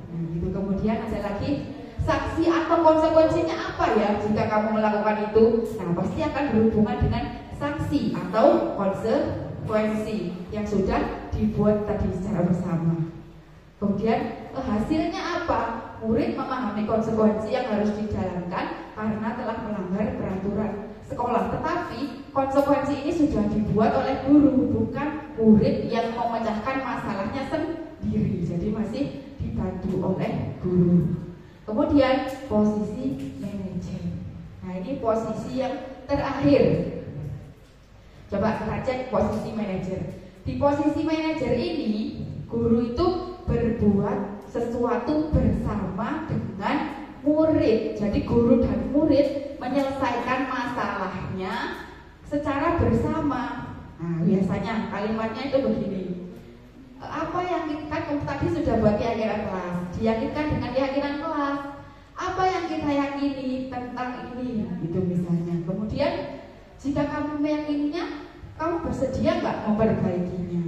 Nah, gitu. Kemudian ada lagi sanksi atau konsekuensinya apa ya jika kamu melakukan itu? Nah pasti akan berhubungan dengan sanksi atau konsekuensi yang sudah dibuat tadi secara bersama. Kemudian hasilnya apa? Murid memahami konsekuensi yang harus dijalankan karena telah melanggar peraturan sekolah. Tetapi konsekuensi ini sudah dibuat oleh guru, bukan murid yang memecahkan masalahnya sendiri. Jadi masih dibantu oleh guru. Kemudian posisi manajer. Nah ini posisi yang terakhir. Coba kita cek posisi manajer. Di posisi manajer ini guru itu berbuat sesuatu bersama dengan murid. Jadi guru dan murid menyelesaikan masalahnya secara bersama. Nah biasanya kalimatnya itu begini. Apa yang kita tadi sudah buat keyakinan kelas, diyakinkan dengan keyakinan kelas. Apa yang kita yakini tentang ini, itu misalnya. Kemudian jika kamu meyakininya, kamu bersedia nggak memperbaikinya?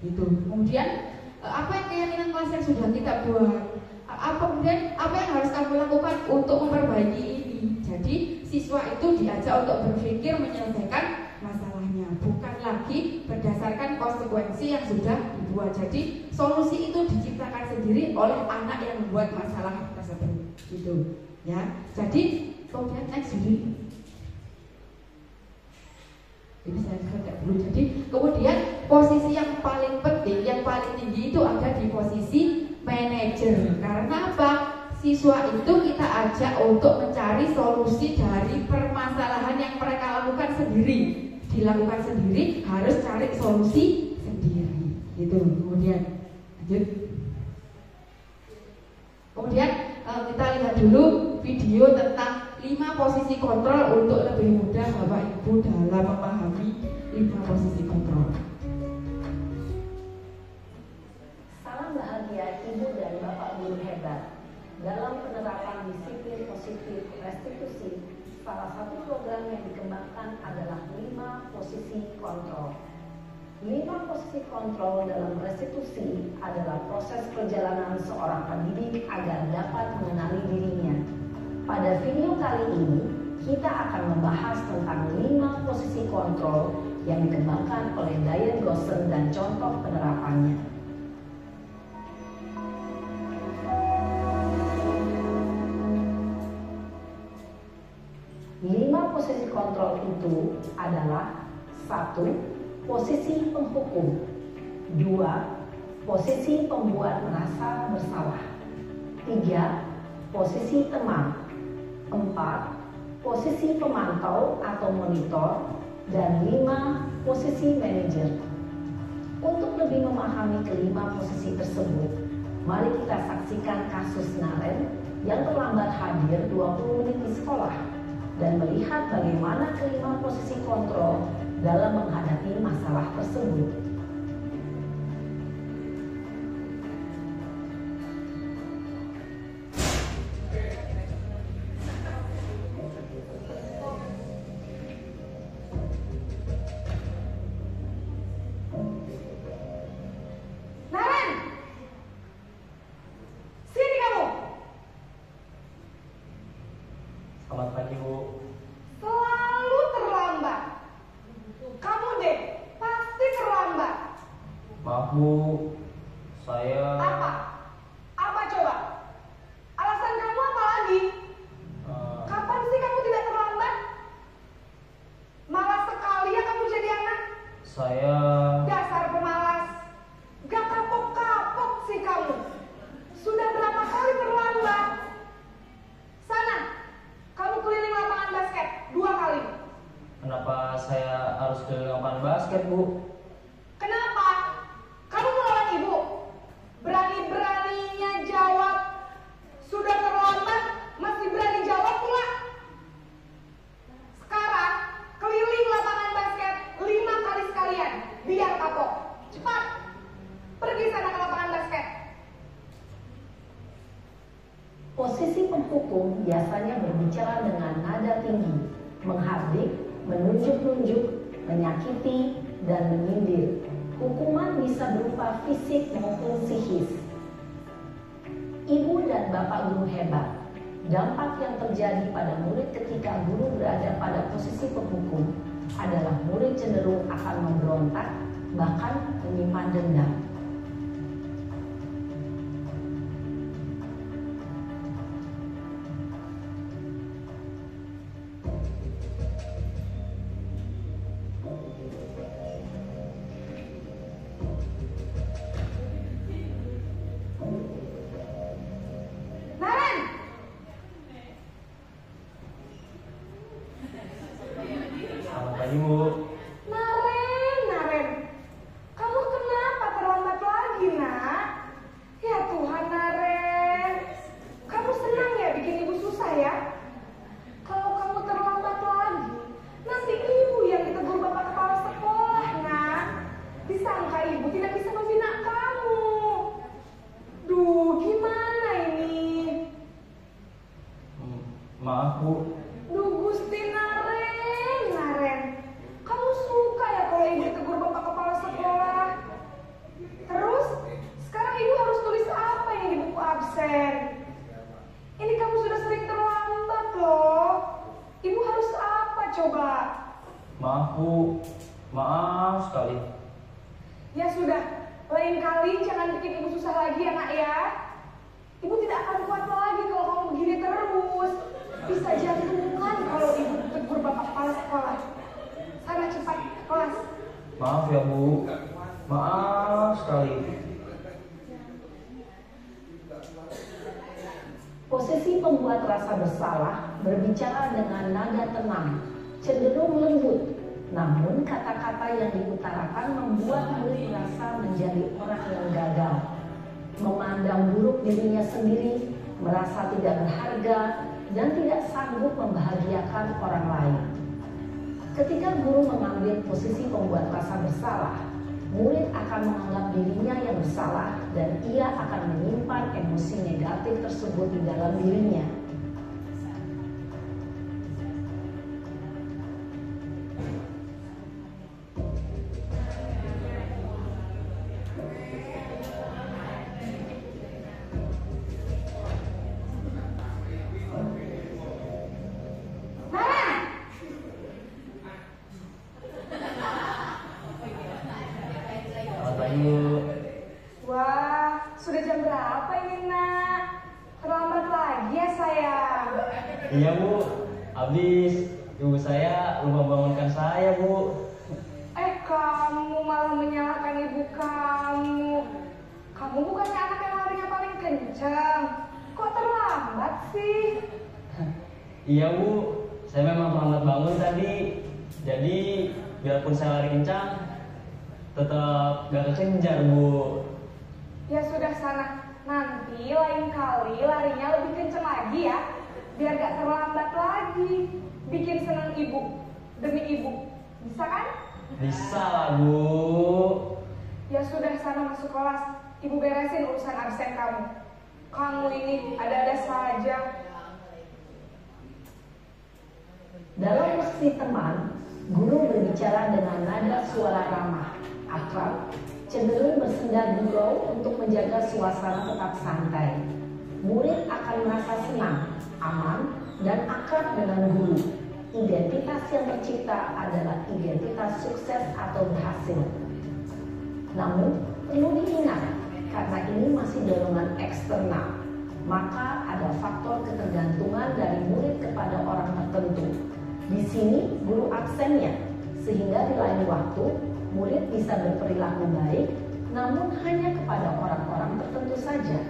Itu. Kemudian apa yang keyakinan kelas yang sudah kita buat? Kemudian apa yang harus kamu lakukan untuk memperbaiki ini? Jadi siswa itu diajak untuk berpikir menyelesaikan masalahnya, bukan lagi berdasarkan konsekuensi yang sudah dibuat. Jadi solusi itu diciptakan sendiri oleh anak yang membuat masalah tersebut, gitu ya. Jadi kemudian next ini saya tidak perlu. Jadi kemudian posisi yang paling penting, yang paling tinggi itu ada di posisi manajer. Karena apa? Siswa itu kita ajak untuk mencari solusi dari permasalahan yang mereka lakukan sendiri. Dilakukan sendiri, harus cari solusi sendiri. Gitu. Kemudian lanjut. Kemudian kita lihat dulu video tentang 5 posisi kontrol untuk lebih mudah Bapak Ibu dalam memahami 5 posisi kontrol. Salam bahagia Ibu dan Bapak Guru hebat. Dalam penerapan disiplin positif restitusi, salah satu program yang dikembangkan adalah 5 posisi kontrol. 5 posisi kontrol dalam restitusi adalah proses perjalanan seorang pendidik agar dapat mengenali dirinya. Pada video kali ini, kita akan membahas tentang 5 posisi kontrol yang dikembangkan oleh Diane Gosson dan contoh penerapannya. 5 posisi kontrol itu adalah 1. Posisi penghukum, 2. Posisi pembuat merasa bersalah, 3. Posisi teman, 4. Posisi pemantau atau monitor, dan 5. Posisi manajer. Untuk lebih memahami kelima posisi tersebut, mari kita saksikan kasus Naren yang terlambat hadir 20 menit di sekolah dan melihat bagaimana kelima posisi kontrol dalam menghadapi masalah tersebut. Selamat pagi, Bu. Selalu terlambat. Kamu deh, pasti terlambat. Maaf, Bu. Saya Posisi penghukum biasanya berbicara dengan nada tinggi, menghardik, menunjuk-nunjuk, menyakiti, dan menyindir. Hukuman bisa berupa fisik maupun psikis. Ibu dan bapak guru hebat. Dampak yang terjadi pada murid ketika guru berada pada posisi penghukum adalah murid cenderung akan memberontak, bahkan menyimpan dendam. Naren, kamu kenapa terlambat lagi, nak? Ya Tuhan, Naren, kamu senang ya bikin ibu susah ya? Kalau kamu terlambat lagi, nanti ibu yang ditegur bapak kepala sekolah, nak. Disangka ibu tidak bisa membina kamu. Duh, gimana ini? Maaf, Bu. Duh, Gusti Naren, kamu suka ya kalau ibu tegur bapak kepala sekolah? Terus, sekarang ibu harus tulis apa ini di buku absen? Ini kamu sudah sering terlambat loh. Ibu harus apa coba? Maaf, Bu. Maaf sekali. Ya sudah, lain kali jangan bikin ibu susah lagi ya, nak ya. Ibu tidak akan kuat lagi kalau kamu begini terus. Bisa jantungan kalau ibu tegur bapak kepala sekolah. Sana cepat kelas. Maaf ya, Bu. Maaf sekali. Posisi pembuat rasa bersalah berbicara dengan nada tenang, cenderung lembut. Namun kata-kata yang diutarakan membuat murid merasa menjadi orang yang gagal, memandang buruk dirinya sendiri, merasa tidak berharga, dan tidak sanggup membahagiakan orang lain. Ketika guru mengambil posisi pembuat rasa bersalah, murid akan menganggap dirinya yang bersalah dan ia akan menyimpan emosi negatif tersebut di dalam dirinya. Wah, sudah jam berapa ini, nak? Terlambat lagi ya, sayang? Iya, Bu. Habis ibu saya lupa bangunkan saya, Bu. Kamu malah menyalahkan ibu kamu. Kamu bukannya anak yang larinya paling kencang. Kok terlambat sih? Iya, Bu. Saya memang terlambat bangun tadi. Jadi, biarpun saya lari kencang, tetap gak kekejar, Bu. Ya sudah sana. Nanti lain kali larinya lebih kencang lagi ya. Biar gak terlambat lagi. Bikin senang ibu. Demi ibu. Bisa kan? Bisa lah, Bu. Ya sudah sana masuk kelas. Ibu beresin urusan absen kamu. Kamu ini ada-ada saja. Dalam posisi teman, guru berbicara dengan nada suara ramah, akrab, cenderung bersenda gurau untuk menjaga suasana tetap santai. Murid akan merasa senang, aman, dan akrab dengan guru. Identitas yang tercipta adalah identitas sukses atau berhasil. Namun, perlu diingat, karena ini masih dorongan eksternal, maka ada faktor ketergantungan dari murid kepada orang tertentu. Di sini guru aksennya, sehingga di lain waktu murid bisa berperilaku baik, namun hanya kepada orang-orang tertentu saja.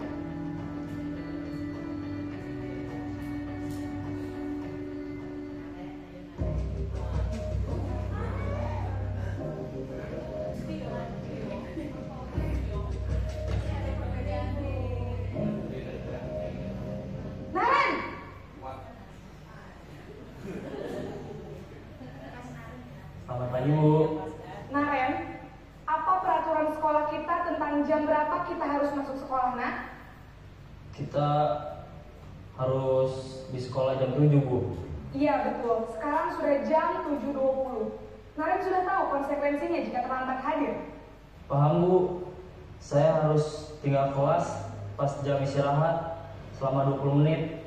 Selamat pagi, Bu. Naren, apa peraturan sekolah kita tentang jam berapa kita harus masuk sekolah, nak? Kita harus di sekolah jam 7, Bu. Iya betul, sekarang sudah jam 7.20. Naren sudah tahu konsekuensinya jika terlambat hadir. Paham, Bu. Saya harus tinggal kelas pas jam istirahat selama 20 menit.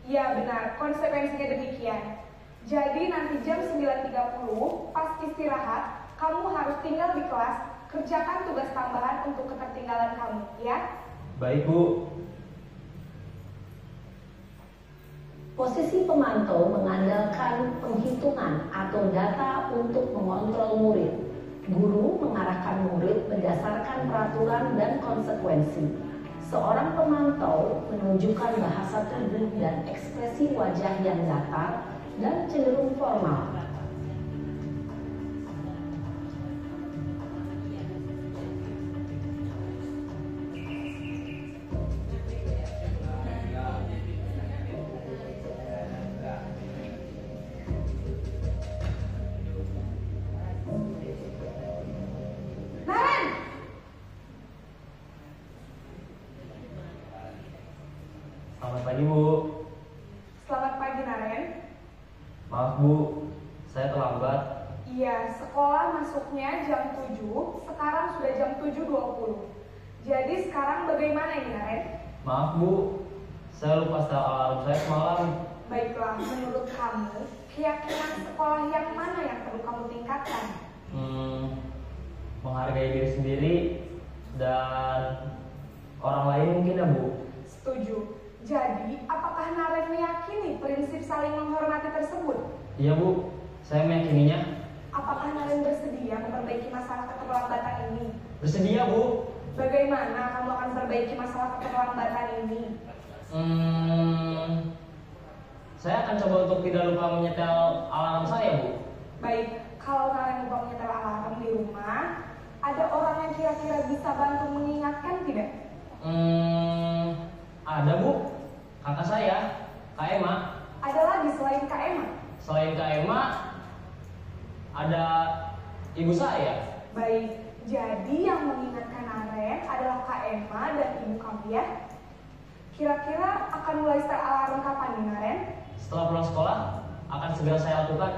Iya benar, konsekuensinya demikian. Jadi nanti jam 9.30 pas istirahat, kamu harus tinggal di kelas, kerjakan tugas tambahan untuk ketertinggalan kamu, ya? Baik, Bu. Posisi pemantau mengandalkan penghitungan atau data untuk mengontrol murid. Guru mengarahkan murid berdasarkan peraturan dan konsekuensi. Seorang pemantau menunjukkan bahasa tubuh dan ekspresi wajah yang datar dan cenderung formal. Selamat pagi, Bu. Selamat pagi, Naren. Maaf, Bu, saya terlambat. Iya, sekolah masuknya jam 7, sekarang sudah jam 7.20. Jadi sekarang bagaimana ini, Naren? Maaf, Bu, saya lupa setel alarm saya semalam. Baiklah, menurut kamu, keyakinan sekolah yang mana yang perlu kamu tingkatkan? Menghargai diri sendiri dan orang lain mungkin ya, Bu. Setuju. Jadi, apakah Naren meyakini prinsip saling menghormati tersebut? Iya, Bu, saya meyakininya. Apakah Naren bersedia memperbaiki masalah keterlambatan ini? Bersedia, Bu. Bagaimana kamu akan perbaiki masalah keterlambatan ini? Saya akan coba untuk tidak lupa menyetel alarm saya, Bu. Baik, kalau Naren lupa menyetel alarm di rumah, ada orang yang kira-kira bisa bantu mengingatkan tidak? Ada, Bu. Kakak saya, Kak Emma. Ada lagi selain Kak Emma? Selain Kak Emma, ada ibu saya. Baik, jadi yang mengingatkan Naren adalah Kak Emma dan ibu kamu ya? Kira-kira akan mulai setel alarm kapan nih, Naren? Setelah pulang sekolah, akan segera saya lakukan.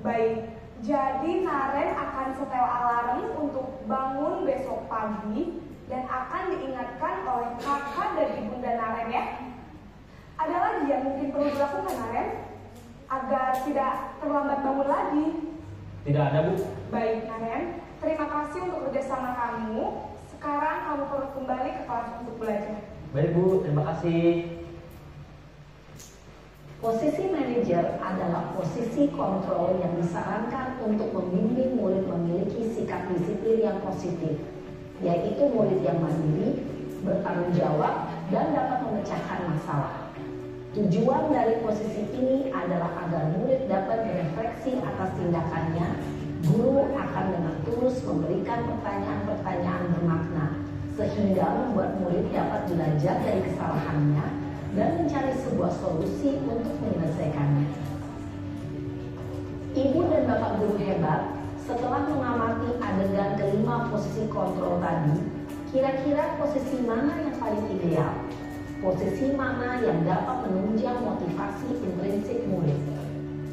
Baik, jadi Naren akan setel alarm untuk bangun besok pagi dan akan diingatkan oleh kakak dan ibunda Naren ya. Ada lagi yang mungkin perlu dilakukan, Naren, agar tidak terlambat bangun lagi? Tidak ada, Bu. Baik, Naren, terima kasih untuk kerjasama kamu. Sekarang kamu perlu kembali ke kelas untuk belajar. Baik, Bu, terima kasih. Posisi manajer adalah posisi kontrol yang disarankan untuk membimbing murid memiliki sikap disiplin yang positif, yaitu murid yang mandiri, bertanggung jawab, dan dapat memecahkan masalah. Tujuan dari posisi ini adalah agar murid dapat berefleksi atas tindakannya. Guru akan dengan tulus memberikan pertanyaan-pertanyaan bermakna, sehingga membuat murid dapat belajar dari kesalahannya dan mencari sebuah solusi untuk menyelesaikannya. Ibu dan bapak guru hebat, setelah mengamati adegan kelima posisi kontrol tadi, kira-kira posisi mana yang paling ideal? Posisi mana yang dapat menunjang motivasi intrinsik murid?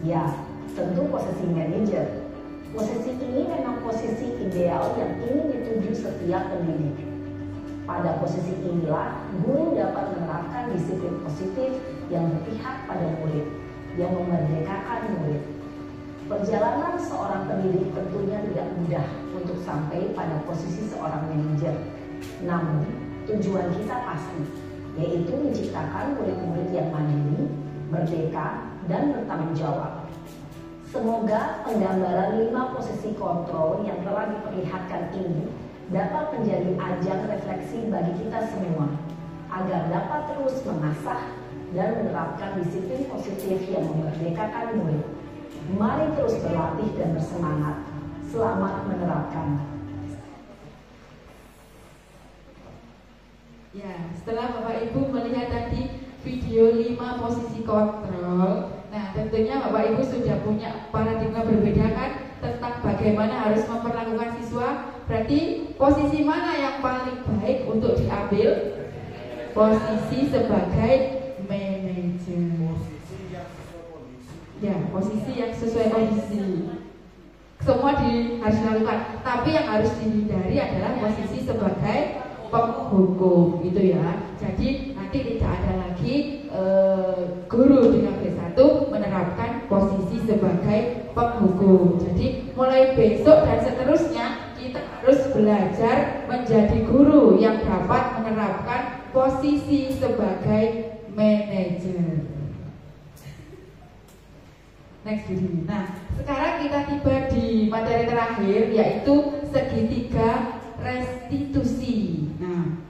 Ya, tentu posisi manajer. Posisi ini memang posisi ideal yang ingin dituju setiap pendidik. Pada posisi inilah, guru dapat menerapkan disiplin positif yang berpihak pada murid, yang memerdekakan murid. Perjalanan seorang pendidik tentunya tidak mudah untuk sampai pada posisi seorang manajer. Namun, tujuan kita pasti, yaitu menciptakan murid-murid yang mandiri, merdeka, dan bertanggung jawab. Semoga penggambaran 5 posisi kontrol yang telah diperlihatkan ini dapat menjadi ajang refleksi bagi kita semua, agar dapat terus mengasah dan menerapkan disiplin positif yang memerdekakan murid. Mari terus berlatih dan bersemangat. Selamat menerapkan. Ya, setelah Bapak Ibu melihat tadi video 5 posisi kontrol, nah tentunya Bapak Ibu sudah punya paradigma berbeda kan tentang bagaimana harus memperlakukan siswa. Berarti posisi mana yang paling baik untuk diambil? Posisi sebagai manajer. posisi yang sesuai kondisi. Semua harus dilakukan, tapi yang harus dihindari adalah posisi sebagai penghukum, gitu ya. Jadi nanti tidak ada lagi guru di KP1 menerapkan posisi sebagai penghukum. Jadi mulai besok dan seterusnya kita harus belajar menjadi guru yang dapat menerapkan posisi sebagai manajer. Next begini. Nah, sekarang kita tiba di materi terakhir, yaitu segitiga restitusi. Nah,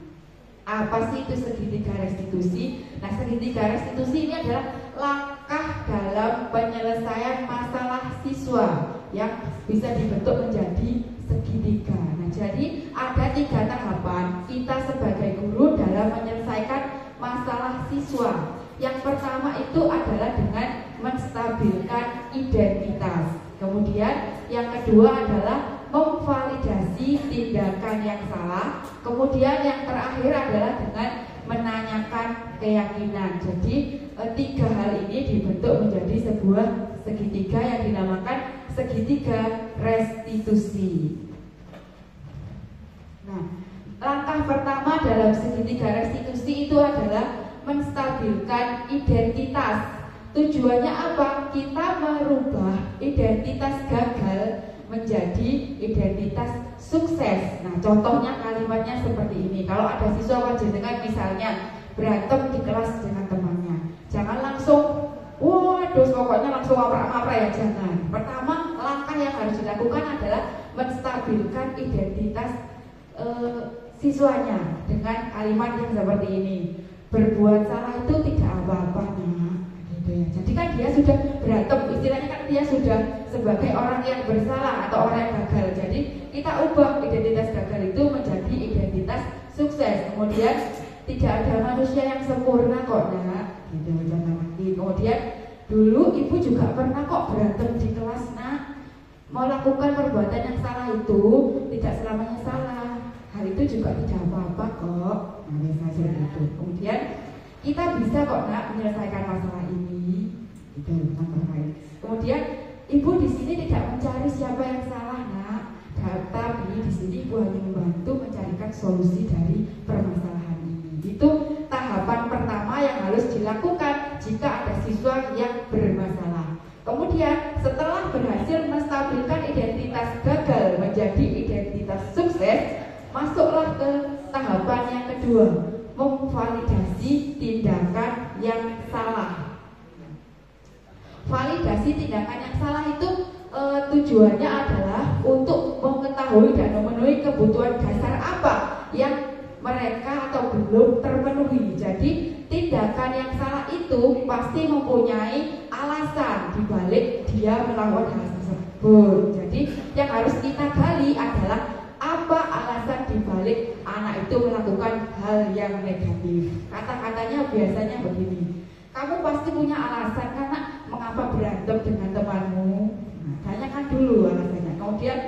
apa sih itu segitiga restitusi? Nah, segitiga restitusi ini adalah langkah dalam penyelesaian masalah siswa yang bisa dibentuk menjadi segitiga. Nah, jadi ada 3 tahapan kita sebagai guru dalam menyelesaikan masalah siswa. Yang pertama itu adalah dengan menstabilkan identitas. Kemudian yang kedua adalah memvalidasi tindakan yang salah. Kemudian yang terakhir adalah dengan menanyakan keyakinan. Jadi 3 hal ini dibentuk menjadi sebuah segitiga yang dinamakan segitiga restitusi. Nah, langkah pertama dalam segitiga restitusi itu adalah menstabilkan identitas. Tujuannya apa? Kita merubah identitas gagal menjadi identitas sukses. Nah, contohnya kalimatnya seperti ini. Kalau ada siswa panjenengan misalnya berantem di kelas dengan temannya, jangan langsung waduh pokoknya langsung maprak-maprak ya, jangan. Pertama, langkah yang harus dilakukan adalah menstabilkan identitas siswanya dengan kalimat yang seperti ini. Berbuat salah itu tidak apa-apa, nah, gitu ya. Jadi kan dia sudah berantem, istilahnya kan dia sudah sebagai orang yang bersalah atau orang yang gagal. Jadi kita ubah identitas gagal itu menjadi identitas sukses. Kemudian tidak ada manusia yang sempurna kok, nah, gitu jangan lagi. Kemudian dulu ibu juga pernah kok berantem di kelas, nah, melakukan perbuatan yang salah itu tidak selamanya salah. Hal itu juga tidak apa-apa kok. Nah, biasa itu. Kemudian kita bisa kok nak menyelesaikan masalah ini. Itu contoh lain. Kemudian ibu di sini tidak mencari siapa yang salah nak, tapi di sini ibu hanya membantu mencarikan solusi dari permasalahan ini. Itu tahapan pertama yang harus dilakukan jika ada siswa yang bermasalah. Kemudian setelah berhasil menstabilkan identitas gagal menjadi identitas sukses, masuklah ke tahapan yang kedua, memvalidasi tindakan yang salah. Validasi tindakan yang salah itu tujuannya adalah untuk mengetahui dan memenuhi kebutuhan dasar apa yang mereka atau belum terpenuhi. Jadi tindakan yang salah itu pasti mempunyai alasan dibalik dia melakukan hal tersebut. Jadi yang harus kita gali adalah apa alasan dibalik anak itu melakukan hal yang negatif. Kata-katanya biasanya begini, kamu pasti punya alasan karena mengapa berantem dengan temanmu. Nah, tanyakan dulu alasannya. Kemudian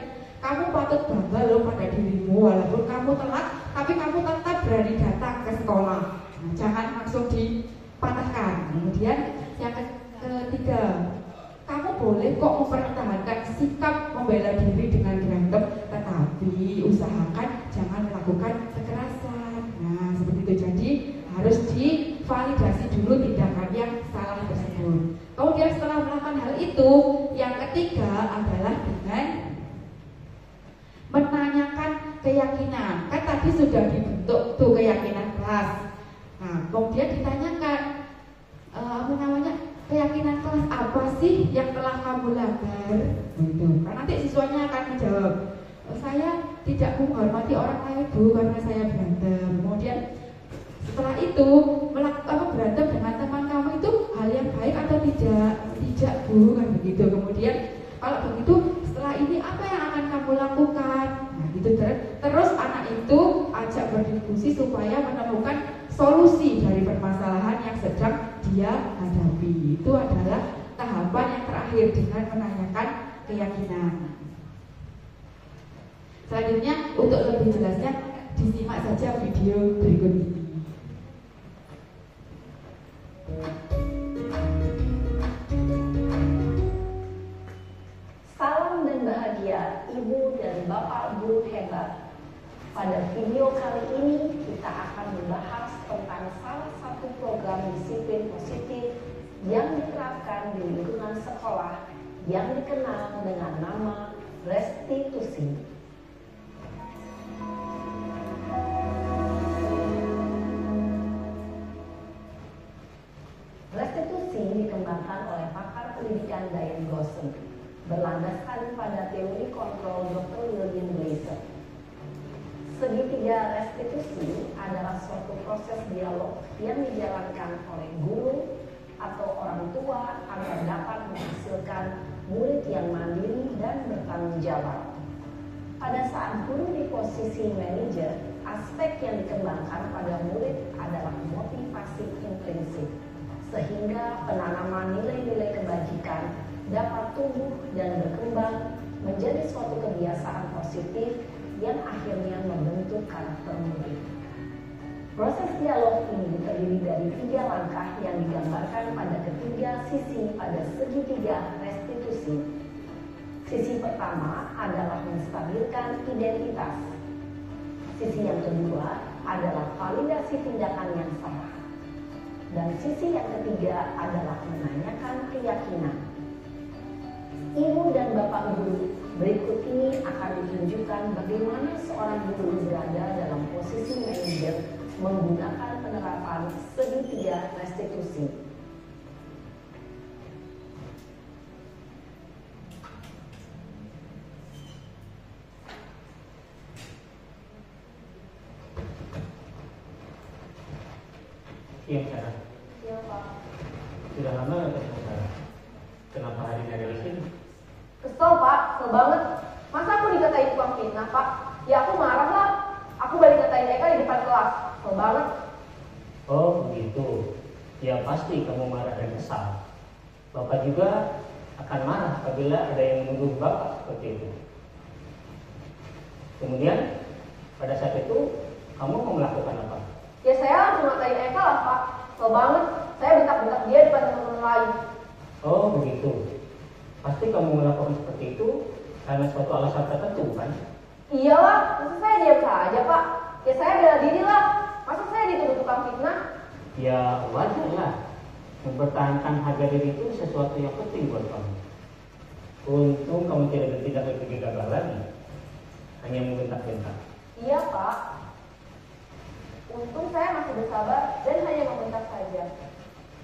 kamu patut bangga loh pada dirimu, walaupun kamu telat, tapi kamu tetap berani datang ke sekolah. Nah, jangan langsung dipatahkan. Kemudian yang ketiga, kamu boleh kok mempertahankan sikap membela diri dengan berantem, tetapi usahakan jangan melakukan kekerasan. Nah, seperti itu. Jadi harus divalidasi dulu tindakan yang salah tersebut. Kemudian setelah melakukan hal itu, yang ketiga adalah dengan menanyakan keyakinan. Kan tadi sudah dibentuk tuh keyakinan kelas. Nah, kemudian ditanyakan keyakinan kelas apa sih yang telah kamu langgar? Gitu. Karena nanti siswanya akan menjawab, saya tidak menghormati orang lain bu karena saya berantem. Kemudian setelah itu berantem dengan teman kamu itu hal yang baik atau tidak? Tidak bu, kan begitu. Kemudian kalau begitu setelah ini apa yang akan kamu lakukan? Nah, gitu. Terus anak itu ajak berdiskusi supaya menemukan solusi dari permasalahan yang sedang dia hadapi. Itu adalah tahapan yang terakhir dengan menanyakan keyakinan. Selanjutnya untuk lebih jelasnya disimak saja video berikut ini. dan Bapak guru hebat. Pada video kali ini kita akan membahas tentang salah satu program disiplin positif yang diterapkan di lingkungan sekolah yang dikenal dengan nama restitusi. Restitusi dikembangkan oleh pakar pendidikan Diane Gosson, berlandaskan pada teori kontrol Dr. William Glasser. Segitiga restitusi adalah suatu proses dialog yang dijalankan oleh guru atau orang tua agar dapat menghasilkan murid yang mandiri dan bertanggung jawab. Pada saat guru di posisi manajer, aspek yang dikembangkan pada murid adalah motivasi intrinsik, sehingga penanaman nilai-nilai kebajikan dapat tumbuh dan berkembang menjadi suatu kebiasaan positif yang akhirnya membentuk karakter murid. Proses dialog ini terdiri dari 3 langkah yang digambarkan pada ketiga sisi pada segitiga restitusi. Sisi pertama adalah menstabilkan identitas. Sisi yang kedua adalah validasi tindakan yang salah. Dan sisi yang ketiga adalah menanyakan keyakinan. Ibu dan Bapak guru, berikut ini akan ditunjukkan bagaimana seorang guru berada dalam posisi manajer menggunakan penerapan segitiga restitusi. Iya, Sarah. Iya, Pak. Sudah lama nggak ketemu Sarah? Kenapa hari ini ada di sini? Kesel, Pak. Kesel banget. Masa aku dikatain tukang fitnah, Pak? Ya aku marah lah. Aku balik katain Eka di depan kelas. Kesel banget. Oh, begitu. Ya pasti kamu marah dan kesal. Bapak juga akan marah apabila ada yang menuduh Bapak seperti itu. Kemudian, pada saat itu, kamu mau melakukan apa? Ya saya langsung ngatain Eka lah, Pak. Kesel banget. Saya bentak-bentak dia depan teman-teman lain. Oh, begitu. Pasti kamu melakukan seperti itu karena suatu alasan tertentu, kan? Iyalah, masa saya diam saja, Pak? Ya saya bela diri lah. Masa saya dituduh tukang fitnah? Ya wajar lah. Mempertahankan harga diri itu sesuatu yang penting buat kamu. Untung kamu tidak bertindak lebih gegabah lagi. Hanya membentak-bentak. Iya, Pak. Untung saya masih bersabar dan hanya membentak saja.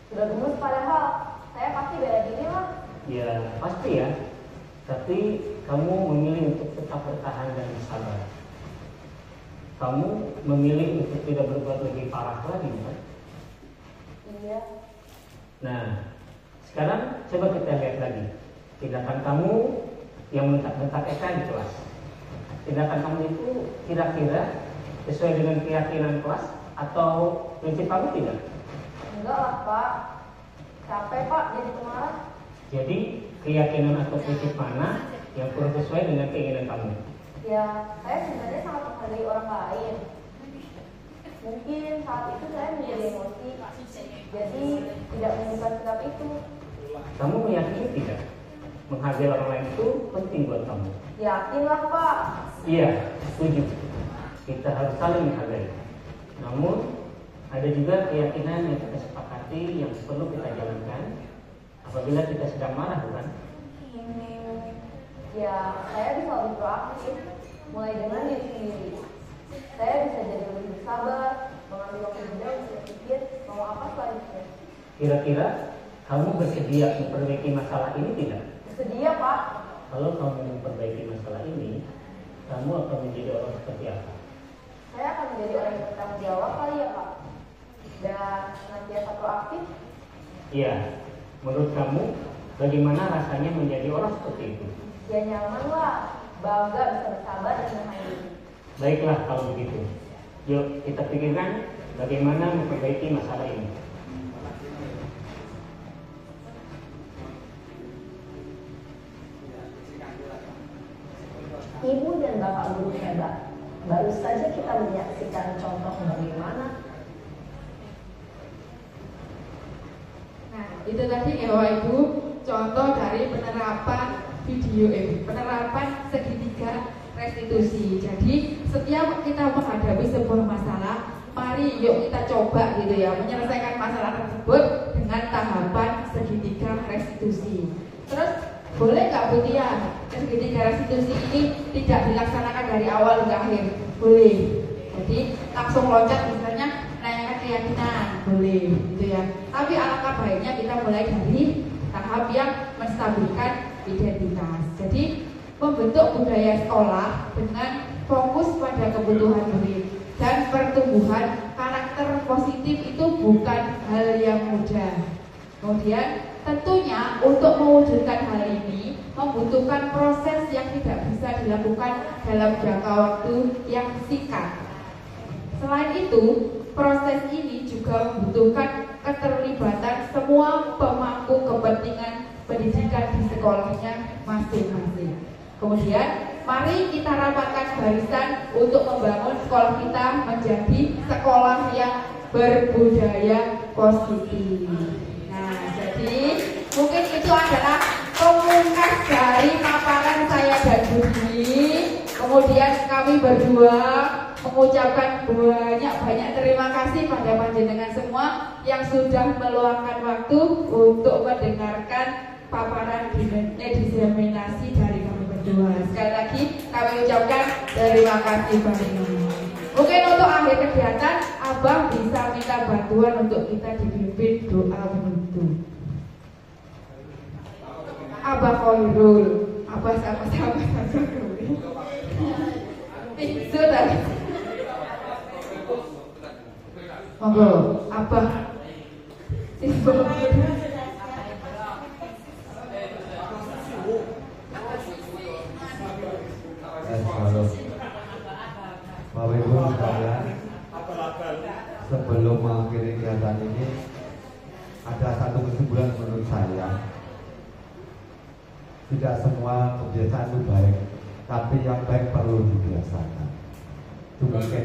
Sudah gemes padahal. Saya pasti bela diri lah. Ya pasti ya. Tapi kamu memilih untuk tetap bertahan dan bersabar. Kamu memilih untuk tidak berbuat lebih parah lagi, kan? Iya. Nah, sekarang coba kita lihat lagi tindakan kamu yang menbentak-bentak Eka di kelas. Tindakan kamu itu kira-kira sesuai dengan keyakinan kelas atau prinsip kamu tidak? Enggak lah, Pak. Capek, Pak, jadi pemarah. Jadi keyakinan atau prinsip mana yang kurang sesuai dengan keinginan kamu? Ya, saya sebenarnya sangat menghargai orang lain. Mungkin saat itu saya menjadi emosi, jadi tidak menemukan sikap itu. Kamu meyakini tidak? Menghargai orang lain itu penting buat kamu. Yakinlah, Pak. Iya, setuju. Kita harus saling menghargai. Namun ada juga keyakinan yang kita sepakati yang perlu kita jalankan apabila kita sedang marah, bukan? Ya, saya bisa lebih proaktif, mulai dengan diri sendiri. Saya bisa jadi lebih sabar, mengambil waktu jeda untuk berpikir mau apa selanjutnya. Kira-kira kamu bersedia memperbaiki masalah ini tidak? Bersedia, Pak. Kalau kamu memperbaiki masalah ini, kamu akan menjadi orang seperti apa? Saya akan menjadi orang yang bertanggung jawab kali ya, Pak. Dan senantiasa proaktif. Iya, menurut kamu bagaimana rasanya menjadi orang seperti itu? Ya nyaman lah, bangga bisa bersabar dan memahami. Baiklah kalau begitu. Yuk kita pikirkan bagaimana memperbaiki masalah ini. Ibu dan Bapak guru hebat, baru saja kita menyaksikan contoh bagaimana. Nah, itu tadi ya Bapak Ibu, contoh dari penerapan penerapan segitiga restitusi. Jadi setiap kita menghadapi sebuah masalah, mari yuk kita coba gitu ya menyelesaikan masalah tersebut dengan tahapan segitiga restitusi. Terus boleh nggak Bu Tia segitiga restitusi ini tidak dilaksanakan dari awal hingga akhir? Boleh. Jadi langsung loncat misalnya menanyakan keyakinan, boleh gitu ya. Tapi alangkah baiknya kita mulai dari tahap yang menstabilkan identitas. Jadi membentuk budaya sekolah dengan fokus pada kebutuhan murid dan pertumbuhan karakter positif itu bukan hal yang mudah. Kemudian tentunya untuk mewujudkan hal ini membutuhkan proses yang tidak bisa dilakukan dalam jangka waktu yang singkat. Selain itu, proses ini juga membutuhkan keterlibatan semua pemangku kepentingan pendidikan di sekolahnya masing-masing. Kemudian, mari kita rapatkan barisan untuk membangun sekolah kita menjadi sekolah yang berbudaya positif. Nah, jadi mungkin itu adalah pemungkas dari paparan saya dan Budi. Kemudian kami berdua mengucapkan banyak terima kasih pada panjenengan semua yang sudah meluangkan waktu untuk mendengarkan paparan diseminasi dari kami berdua. Sekali lagi kami ucapkan terima kasih banyak. Mungkin untuk akhir kegiatan Abah bisa minta bantuan untuk kita dipimpin doa penutup. Abah Khairul, Abah sama-sama sudah. Monggo, Abah. Bapak Ibu sekalian, sebelum mengakhiri kegiatan ini ada satu kesimpulan menurut saya. Tidak semua kebiasaan itu baik, tapi yang baik perlu dibiasakan. Itu mungkin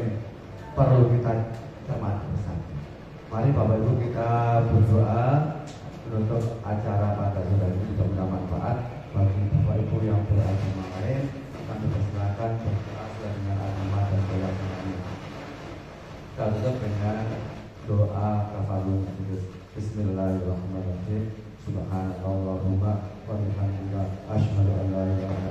perlu kita cermati bersama. Mari Bapak Ibu kita berdoa menutup acara pada sore ini, mudah-mudahan bermanfaat bagi Bapak Ibu yang beragama lain. Kami persilakan berdoa sesuai dengan agama dan keyakinannya. Kita tutup dengan doa kafalul majlis. Bismillahirrahmanirrahim. Subhanallahumma wa bihamdika asyhadu an la ilaha